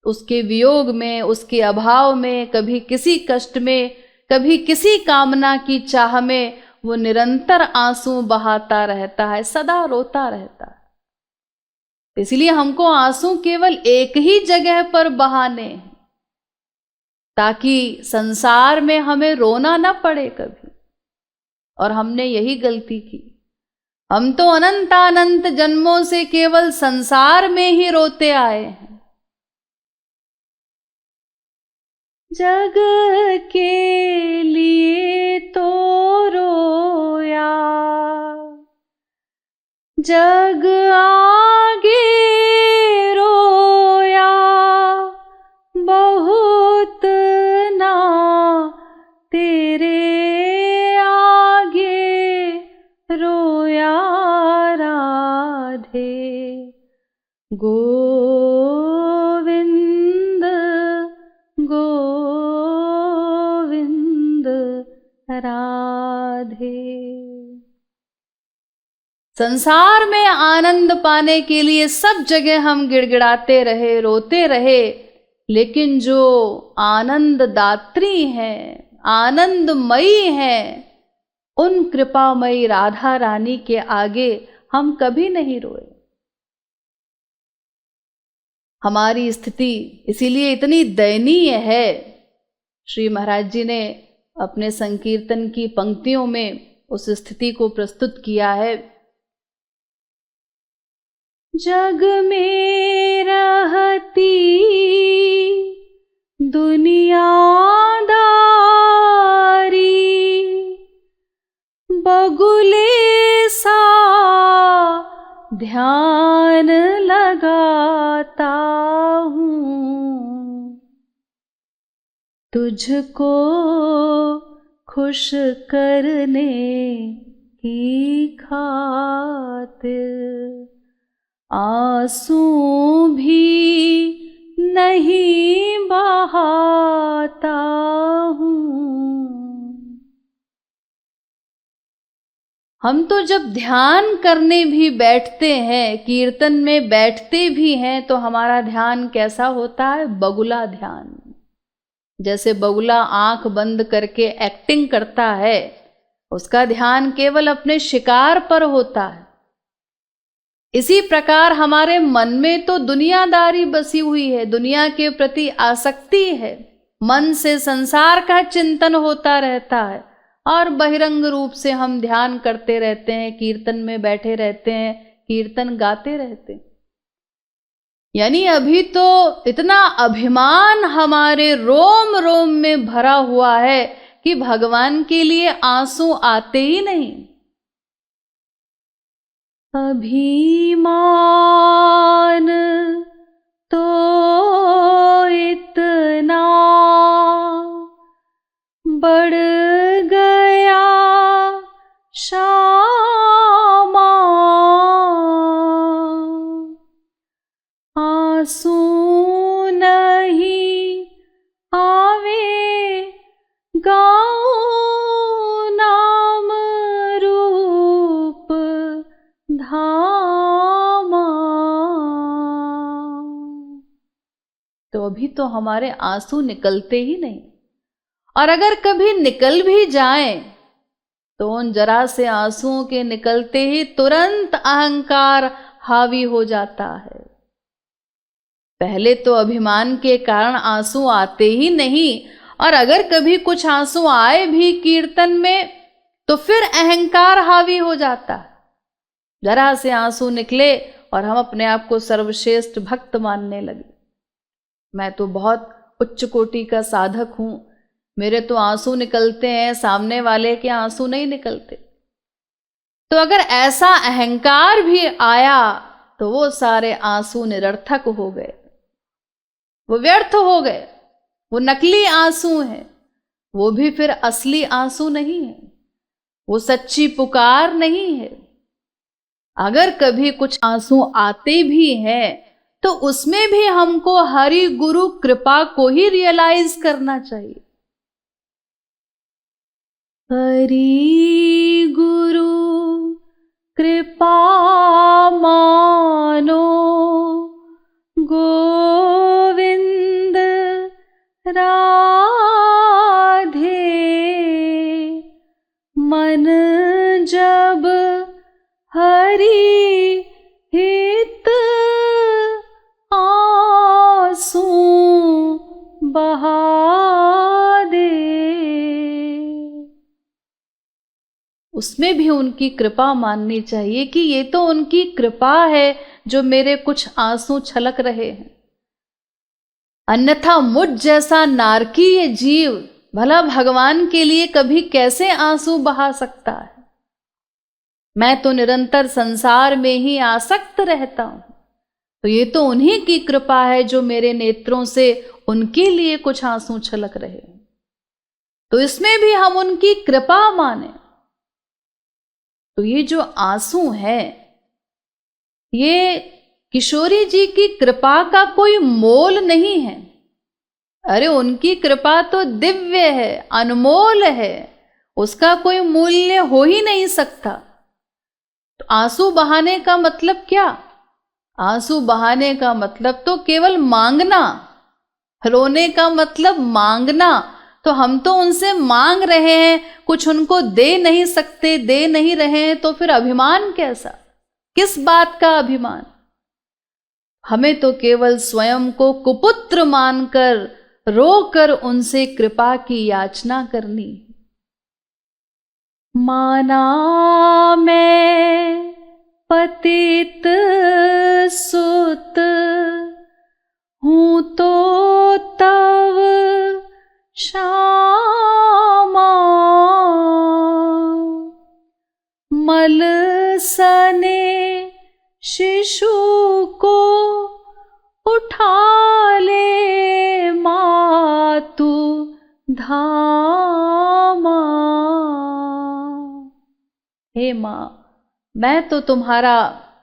उसके वियोग में, उसके अभाव में, कभी किसी कष्ट में, कभी किसी कामना की चाह में वो निरंतर आंसू बहाता रहता है, सदा रोता रहता है। इसलिए हमको आंसू केवल एक ही जगह पर बहाने हैं, ताकि संसार में हमें रोना न पड़े कभी। और हमने यही गलती की। हम तो अनंतानंत जन्मों से केवल संसार में ही रोते आए हैं। जग के लिए तो रोया, जग आगे रोया, बहुत ना तेरे आगे रोया राधे। गोविंद गोविंद राधे। संसार में आनंद पाने के लिए सब जगह हम गिड़गिड़ाते रहे, रोते रहे, लेकिन जो आनंद दात्री हैं, आनंदमयी हैं, उन कृपामयी राधा रानी के आगे हम कभी नहीं रोए। हमारी स्थिति इसीलिए इतनी दयनीय है। श्री महाराज जी ने अपने संकीर्तन की पंक्तियों में उस स्थिति को प्रस्तुत किया है। जग में रहती दुनियादारी, बगुले सा ध्यान लगाता हूँ, तुझको खुश करने की खातिर आंसू भी नहीं बहाता हूँ। हम तो जब ध्यान करने भी बैठते हैं, कीर्तन में बैठते भी हैं, तो हमारा ध्यान कैसा होता है? बगुला ध्यान। जैसे बगुला आंख बंद करके एक्टिंग करता है, उसका ध्यान केवल अपने शिकार पर होता है। इसी प्रकार हमारे मन में तो दुनियादारी बसी हुई है, दुनिया के प्रति आसक्ति है, मन से संसार का चिंतन होता रहता है, और बहिरंग रूप से हम ध्यान करते रहते हैं, कीर्तन में बैठे रहते हैं, कीर्तन गाते रहते हैं। यानी अभी तो इतना अभिमान हमारे रोम रोम में भरा हुआ है कि भगवान के लिए आंसू आते ही नहीं। अभिमान तो इतना बढ़ गया श्यामा, आंसू नहीं आवे गाऊं नाम रूप धामा। तो अभी तो हमारे आंसू निकलते ही नहीं, और अगर कभी निकल भी जाएं तो उन जरा से आंसुओं के निकलते ही तुरंत अहंकार हावी हो जाता है। पहले तो अभिमान के कारण आंसू आते ही नहीं, और अगर कभी कुछ आंसू आए भी कीर्तन में तो फिर अहंकार हावी हो जाता है। जरा से आंसू निकले और हम अपने आप को सर्वश्रेष्ठ भक्त मानने लगे। मैं तो बहुत उच्च कोटि का साधक हूं, मेरे तो आंसू निकलते हैं, सामने वाले के आंसू नहीं निकलते। तो अगर ऐसा अहंकार भी आया तो वो सारे आंसू निरर्थक हो गए, वो व्यर्थ हो गए, वो नकली आंसू हैं, वो भी फिर असली आंसू नहीं है, वो सच्ची पुकार नहीं है। अगर कभी कुछ आंसू आते भी हैं तो उसमें भी हमको हरि गुरु कृपा को ही रियलाइज करना चाहिए। हरि गुरु कृपा मानो, गोविंद राधे, मन जब हरि हित आंसू बहा दे। उसमें भी उनकी कृपा माननी चाहिए कि ये तो उनकी कृपा है जो मेरे कुछ आंसू छलक रहे हैं, अन्यथा मुझ जैसा नारकीय जीव भला भगवान के लिए कभी कैसे आंसू बहा सकता है। मैं तो निरंतर संसार में ही आसक्त रहता हूं, तो ये तो उन्हीं की कृपा है जो मेरे नेत्रों से उनके लिए कुछ आंसू छलक रहे हैं। तो इसमें भी हम उनकी कृपा माने। तो ये जो आंसू है, ये किशोरी जी की कृपा का कोई मोल नहीं है। अरे उनकी कृपा तो दिव्य है, अनमोल है, उसका कोई मूल्य हो ही नहीं सकता। तो आंसू बहाने का मतलब क्या? आंसू बहाने का मतलब तो केवल मांगना, रोने का मतलब मांगना। तो हम तो उनसे मांग रहे हैं, कुछ उनको दे नहीं सकते, दे नहीं रहे हैं, तो फिर अभिमान कैसा? किस बात का अभिमान? हमें तो केवल स्वयं को कुपुत्र मानकर रोकर उनसे कृपा की याचना करनी। माना मैं पतित सुत हूँ तो तव श्यामा, मल सने शिशु को उठा ले मातु धामा। हे मां, मैं तो तुम्हारा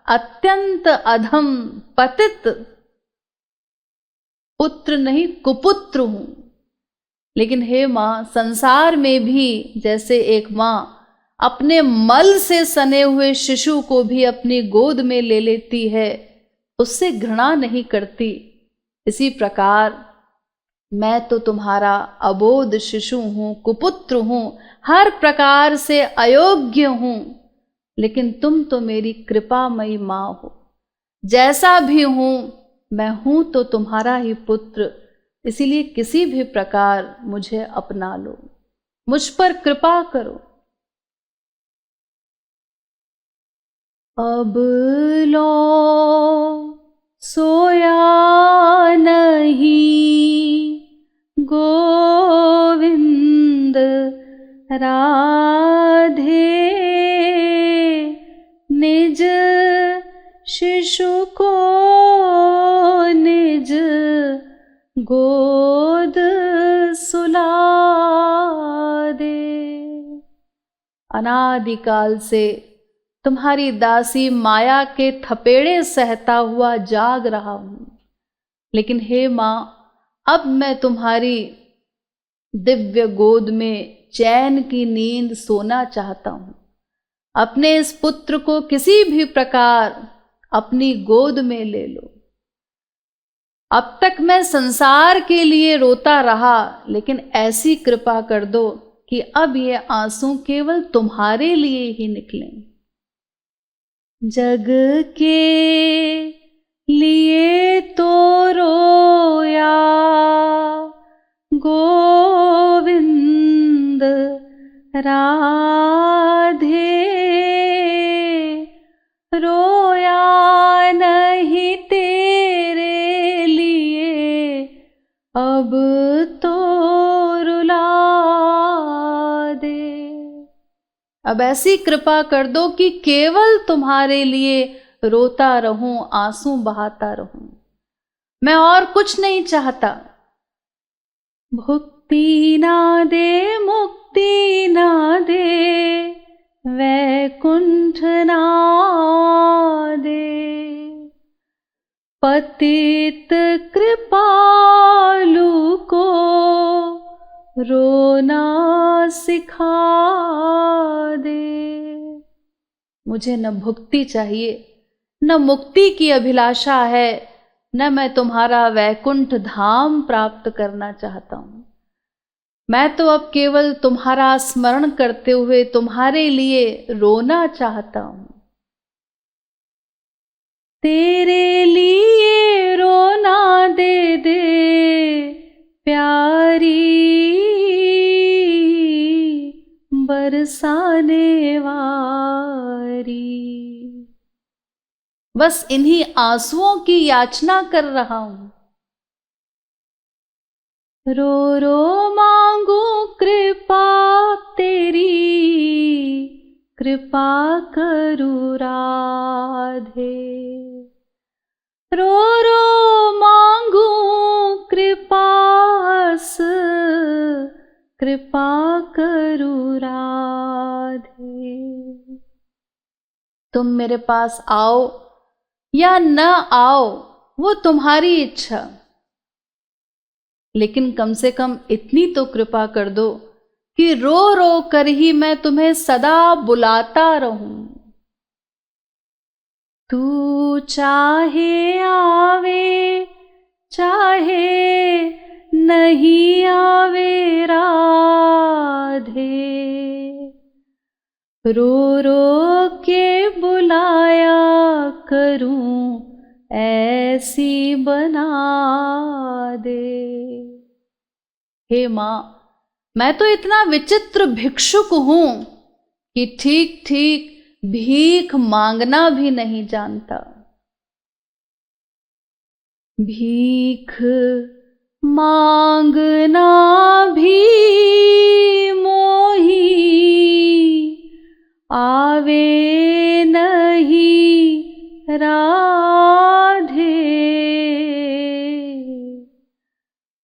अत्यंत अधम पतित पुत्र नहीं कुपुत्र हूं, लेकिन हे मां, संसार में भी जैसे एक मां अपने मल से सने हुए शिशु को भी अपनी गोद में ले लेती है, उससे घृणा नहीं करती, इसी प्रकार मैं तो तुम्हारा अबोध शिशु हूं, कुपुत्र हूं, हर प्रकार से अयोग्य हूं, लेकिन तुम तो मेरी कृपामयी मां हो। जैसा भी हूं मैं हूं तो तुम्हारा ही पुत्र, इसीलिए किसी भी प्रकार मुझे अपना लो, मुझ पर कृपा करो। अब लो सोया नहीं गोविंद राधे, निज शिशु को निज गोद सुला दे। अनादिकाल से तुम्हारी दासी माया के थपेड़े सहता हुआ जाग रहा हूं, लेकिन हे मां, अब मैं तुम्हारी दिव्य गोद में चैन की नींद सोना चाहता हूं। अपने इस पुत्र को किसी भी प्रकार अपनी गोद में ले लो। अब तक मैं संसार के लिए रोता रहा, लेकिन ऐसी कृपा कर दो कि अब ये आंसू केवल तुम्हारे लिए ही निकलें। जग के लिए तो रोया गोविंद राधे, रोया नहीं तेरे लिए अब तो रुला दे। अब ऐसी कृपा कर दो कि केवल तुम्हारे लिए रोता रहूं, आंसू बहाता रहूं। मैं और कुछ नहीं चाहता। भुक्ति ना दे, मुक्ति ना दे, वैकुंठ ना दे, पतित कृपालु को रोना सिखा दे। मुझे न भुक्ति चाहिए, न मुक्ति की अभिलाषा है, न मैं तुम्हारा वैकुंठ धाम प्राप्त करना चाहता हूं। मैं तो अब केवल तुम्हारा स्मरण करते हुए तुम्हारे लिए रोना चाहता हूं। तेरे लिए रोना दे दे प्यारी बरसाने वारी। बस इन्हीं आंसुओं की याचना कर रहा हूं। रो रो मांगू कृपा तेरी, कृपा करू राधे। रो रो मांगू कृपास, कृपा करू राधे। तुम मेरे पास आओ या न आओ, वो तुम्हारी इच्छा, लेकिन कम से कम इतनी तो कृपा कर दो कि रो रो कर ही मैं तुम्हें सदा बुलाता रहूं। तू चाहे आवे चाहे नहीं आवे राधे, रो रो के बुलाया करूं ऐसी बना दे। हे मां, मैं तो इतना विचित्र भिक्षुक हूं कि ठीक ठीक भीख मांगना भी नहीं जानता। भीख मांगना भी मोही आवे नहीं राधे,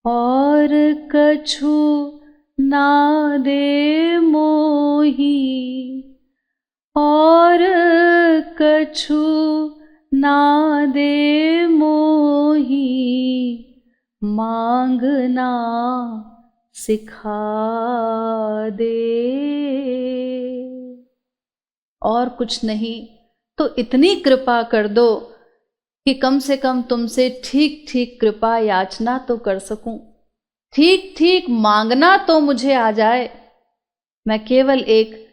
और कछु ना दे मोही, और कछु ना दे मोही, मांगना सिखा दे। और कुछ नहीं तो इतनी कृपा कर दो कि कम से कम तुमसे ठीक ठीक कृपा याचना तो कर सकूं, ठीक ठीक मांगना तो मुझे आ जाए। मैं केवल एक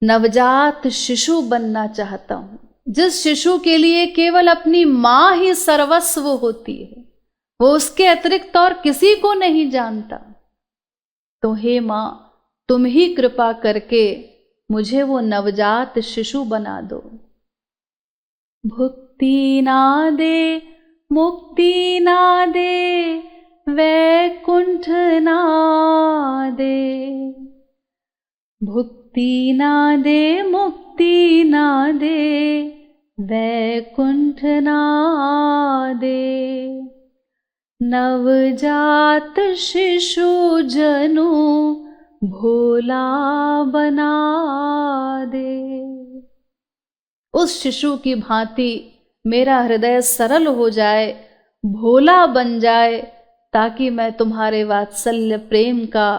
नवजात शिशु बनना चाहता हूं, जिस शिशु के लिए केवल अपनी मां ही सर्वस्व होती है, वो उसके अतिरिक्त और किसी को नहीं जानता। तो हे मां, तुम ही कृपा करके मुझे वो नवजात शिशु बना दो। भुक्ति ना दे, मुक्ति ना दे, वैकुंठ ना दे। भुक्ति ना दे, मुक्ति ना दे, वैकुंठ ना दे। नवजात शिशु जनु भोला बना दे। उस शिशु की भांति मेरा हृदय सरल हो जाए, भोला बन जाए, ताकि मैं तुम्हारे वात्सल्य प्रेम का,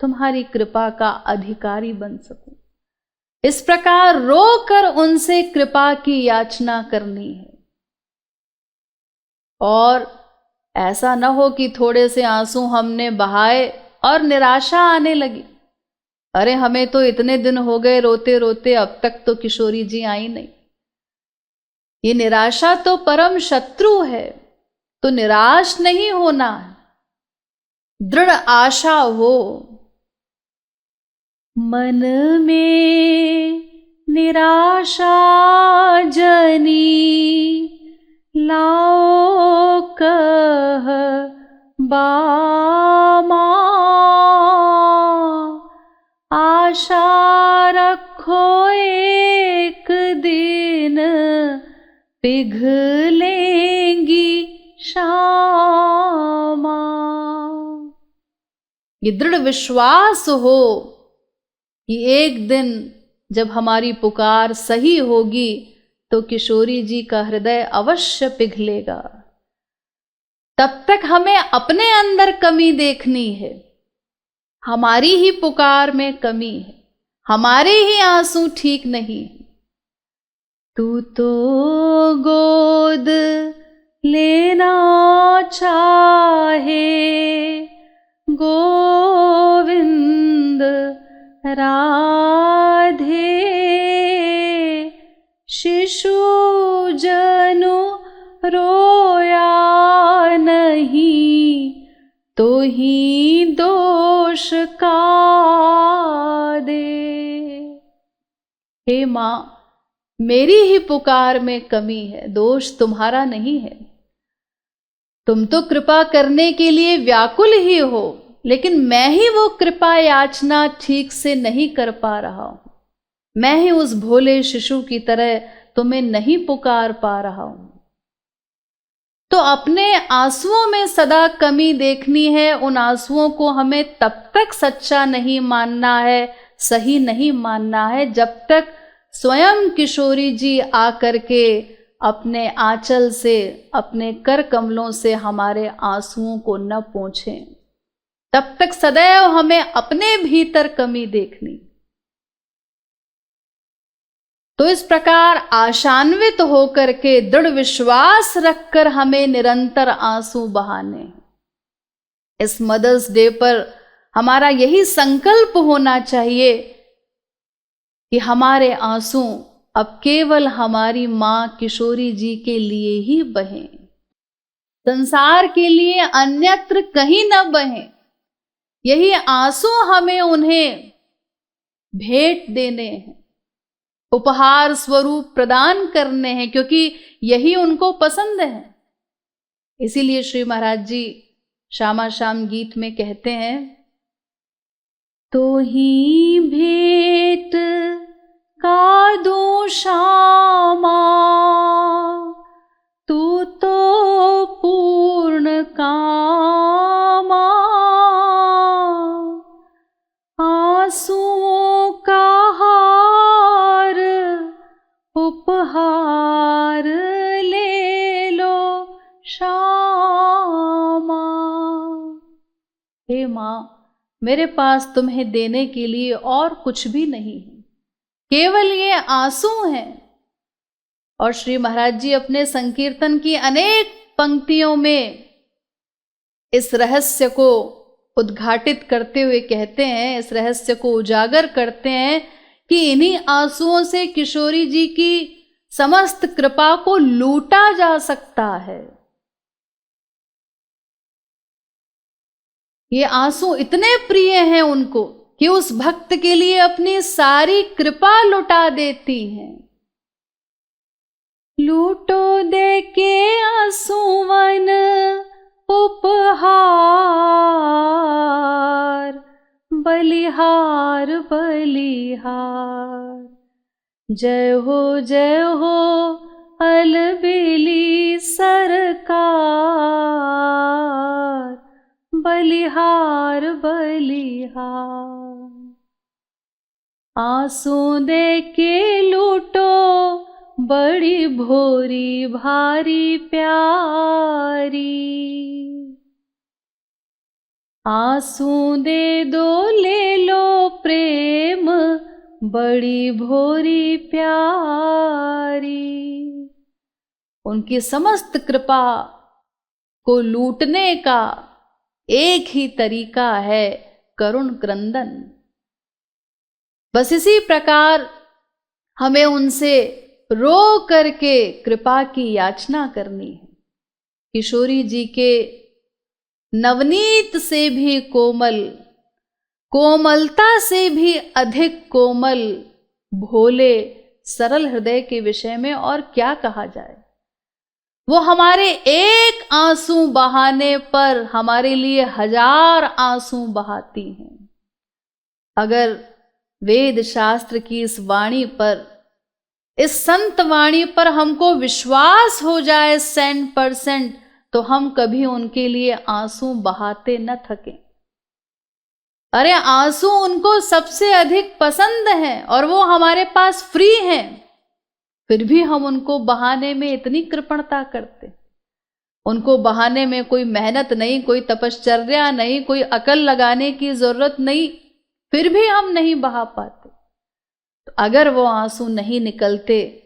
तुम्हारी कृपा का अधिकारी बन सकूं। इस प्रकार रोकर उनसे कृपा की याचना करनी है। और ऐसा न हो कि थोड़े से आंसू हमने बहाए और निराशा आने लगी। अरे हमें तो इतने दिन हो गए रोते रोते, अब तक तो किशोरी जी आई नहीं। ये निराशा तो परम शत्रु है। तो निराश नहीं होना, दृढ़ आशा हो। मन में निराशा जनी, लाओ कह बामा। आशा रखो एक दिन, पिघलेंगी शामा। ये दृढ़ विश्वास हो कि एक दिन जब हमारी पुकार सही होगी तो किशोरी जी का हृदय अवश्य पिघलेगा। तब तक हमें अपने अंदर कमी देखनी है। हमारी ही पुकार में कमी है, हमारे ही आंसू ठीक नहीं। तू तो गोद लेना चाहे गोविंद राधे, शिशु जनु रोया नहीं, तो ही दोष का दे। हे मां, मेरी ही पुकार में कमी है, दोष तुम्हारा नहीं है। तुम तो कृपा करने के लिए व्याकुल ही हो, लेकिन मैं ही वो कृपा याचना ठीक से नहीं कर पा रहा हूं। मैं ही उस भोले शिशु की तरह तुम्हें नहीं पुकार पा रहा हूं। तो अपने आंसुओं में सदा कमी देखनी है। उन आंसुओं को हमें तब तक सच्चा नहीं मानना है, सही नहीं मानना है, जब तक स्वयं किशोरी जी आकर के अपने आंचल से, अपने कर कमलों से हमारे आंसुओं को न पोंछें। तब तक सदैव हमें अपने भीतर कमी देखनी। तो इस प्रकार आशान्वित होकर के, दृढ़ विश्वास रखकर हमें निरंतर आंसू बहाने। इस मदर्स डे पर हमारा यही संकल्प होना चाहिए कि हमारे आंसू अब केवल हमारी मां किशोरी जी के लिए ही बहें, संसार के लिए अन्यत्र कहीं न बहें। यही आंसू हमें उन्हें भेंट देने हैं, उपहार स्वरूप प्रदान करने हैं, क्योंकि यही उनको पसंद है। इसीलिए श्री महाराज जी श्यामा श्याम गीत में कहते हैं, तो ही भेंट का दूं श्यामा, तू तो पूर्ण कामा। आंसुओं का हार उपहार ले लो श्यामा। हे मां, मेरे पास तुम्हें देने के लिए और कुछ भी नहीं है, केवल ये आंसू हैं। और श्री महाराज जी अपने संकीर्तन की अनेक पंक्तियों में इस रहस्य को उद्घाटित करते हुए कहते हैं, इस रहस्य को उजागर करते हैं कि इन्हीं आंसुओं से किशोरी जी की समस्त कृपा को लूटा जा सकता है। ये आंसू इतने प्रिय हैं उनको कि उस भक्त के लिए अपनी सारी कृपा लुटा देती हैं। लूटो दे के आंसुवन उपहार, बलिहार बलिहार। जय हो अलबेली सरकार, बलिहार बलिहार। आंसू दे के लूटो बड़ी भोरी भारी प्यारी, आंसू दे दो ले लो प्रेम बड़ी भोरी प्यारी। उनकी समस्त कृपा को लूटने का एक ही तरीका है करुण क्रंदन। बस इसी प्रकार हमें उनसे रो करके कृपा की याचना करनी है। किशोरी जी के नवनीत से भी कोमल, कोमलता से भी अधिक कोमल, भोले सरल हृदय के विषय में और क्या कहा जाए। वो हमारे एक आंसू बहाने पर हमारे लिए 1000 आंसू बहाती हैं। अगर वेद शास्त्र की इस वाणी पर, इस संत वाणी पर हमको विश्वास हो जाए 100%, तो हम कभी उनके लिए आंसू बहाते न थकें। अरे आंसू उनको सबसे अधिक पसंद हैं और वो हमारे पास फ्री हैं, फिर भी हम उनको बहाने में इतनी कृपणता करते। उनको बहाने में कोई मेहनत नहीं, कोई तपश्चर्या नहीं, कोई अकल लगाने की जरूरत नहीं, फिर भी हम नहीं बहा पाते। तो अगर वो आंसू नहीं निकलते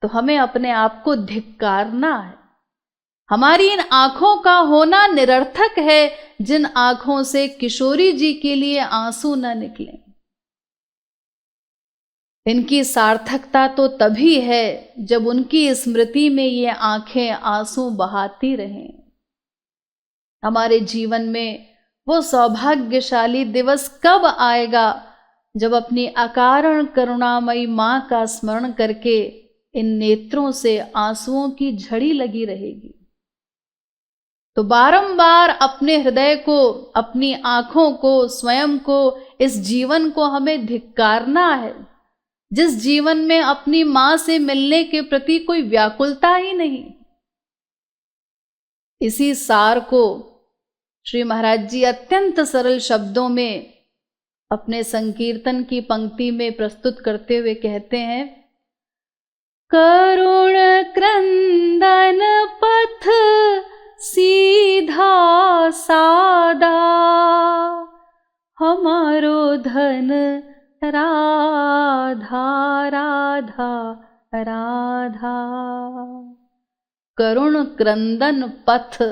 तो हमें अपने आप को धिक्कारना है। हमारी इन आंखों का होना निरर्थक है जिन आंखों से किशोरी जी के लिए आंसू न निकले। इनकी सार्थकता तो तभी है जब उनकी स्मृति में ये आंखें आंसू बहाती रहें। हमारे जीवन में वो सौभाग्यशाली दिवस कब आएगा जब अपनी अकारण करुणामयी मां का स्मरण करके इन नेत्रों से आंसुओं की झड़ी लगी रहेगी। तो बारंबार अपने हृदय को, अपनी आंखों को, स्वयं को, इस जीवन को हमें धिक्कारना है जिस जीवन में अपनी मां से मिलने के प्रति कोई व्याकुलता ही नहीं। इसी सार को श्री महाराज जी अत्यंत सरल शब्दों में अपने संकीर्तन की पंक्ति में प्रस्तुत करते हुए कहते हैं, करुण क्रंदन पथ सीधा सादा, हमारो धन राधा राधा राधा। करुण क्रंदन पथ,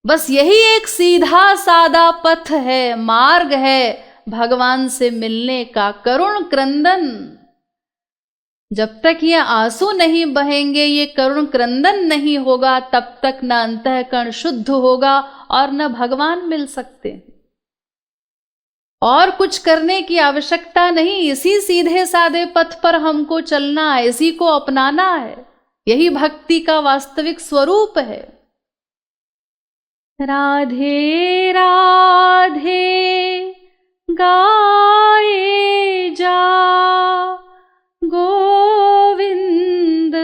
बस यही एक सीधा सादा पथ है, मार्ग है भगवान से मिलने का। करुण क्रंदन, जब तक ये आंसू नहीं बहेंगे, ये करुण क्रंदन नहीं होगा, तब तक न अंतःकरण शुद्ध होगा और न भगवान मिल सकते। और कुछ करने की आवश्यकता नहीं, इसी सीधे साधे पथ पर हमको चलना है, इसी को अपनाना है। यही भक्ति का वास्तविक स्वरूप है। राधे राधे गाए जा, गोविंद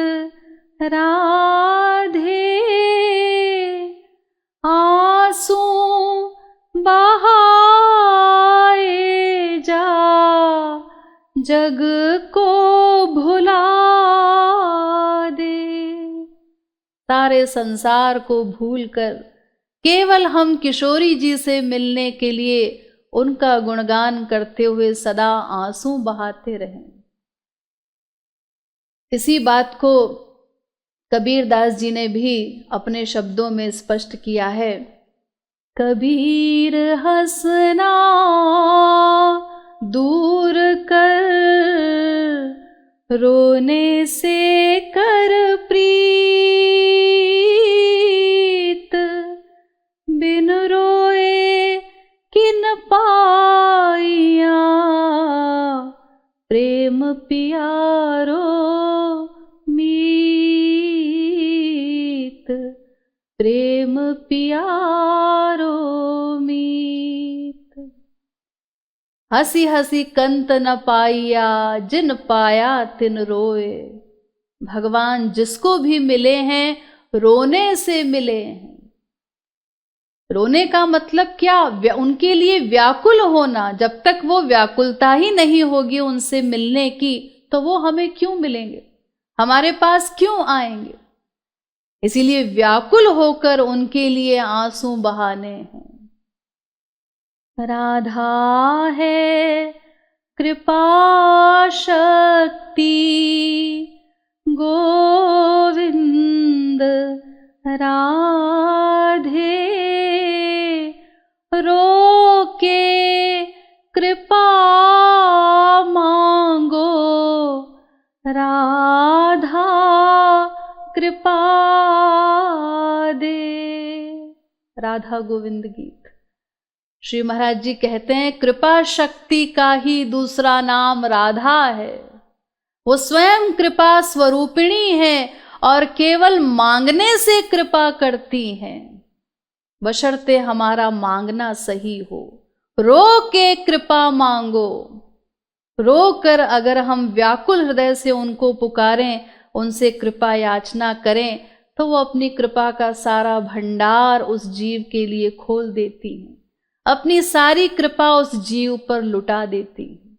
राधे, आंसू बहाए जा, जग को भुला दे। सारे संसार को भूलकर केवल हम किशोरी जी से मिलने के लिए उनका गुणगान करते हुए सदा आंसू बहाते रहें। इसी बात को कबीरदास जी ने भी अपने शब्दों में स्पष्ट किया है। कबीर हंसना दूर कर, रोने से कर प्रीत, बिन रोए किन पाइया, प्रेम पियारो मी पियारो मीत। हंसी हंसी कंत न पाइया, जिन पाया तिन रोए। भगवान जिसको भी मिले हैं रोने से मिले हैं। रोने का मतलब क्या? उनके लिए व्याकुल होना। जब तक वो व्याकुलता ही नहीं होगी उनसे मिलने की, तो वो हमें क्यों मिलेंगे, हमारे पास क्यों आएंगे? इसीलिए व्याकुल होकर उनके लिए आंसू बहाने हैं। राधा है कृपा शक्ति, गोविंद राधे। रोके कृपा मांगो, राधा कृपा दे। राधा गोविंद गीत। श्री महाराज जी कहते हैं कृपा शक्ति का ही दूसरा नाम राधा है। वो स्वयं कृपा स्वरूपिणी है और केवल मांगने से कृपा करती हैं, बशर्ते हमारा मांगना सही हो। रो के कृपा मांगो। रो कर अगर हम व्याकुल हृदय से उनको पुकारें, उनसे कृपा याचना करें, तो वो अपनी कृपा का सारा भंडार उस जीव के लिए खोल देती हैं, अपनी सारी कृपा उस जीव पर लुटा देती हैं।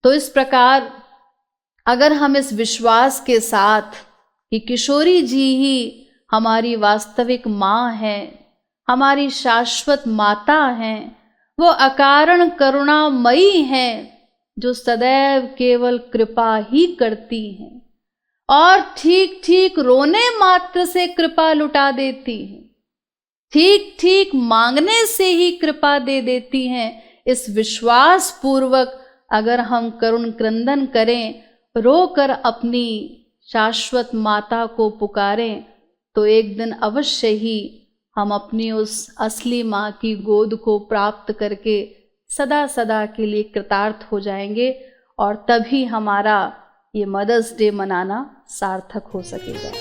तो इस प्रकार अगर हम इस विश्वास के साथ कि किशोरी जी ही हमारी वास्तविक माँ हैं, हमारी शाश्वत माता हैं, वो अकारण करुणामयी हैं, जो सदैव केवल कृपा ही करती हैं और ठीक ठीक रोने मात्र से कृपा लुटा देती हैं, ठीक ठीक मांगने से ही कृपा दे देती हैं। इस विश्वास पूर्वक अगर हम करुण क्रंदन करें, रोकर अपनी शाश्वत माता को पुकारें, तो एक दिन अवश्य ही हम अपनी उस असली माँ की गोद को प्राप्त करके सदा सदा के लिए कृतार्थ हो जाएंगे और तभी हमारा ये मदर्स डे मनाना सार्थक हो सकेगा।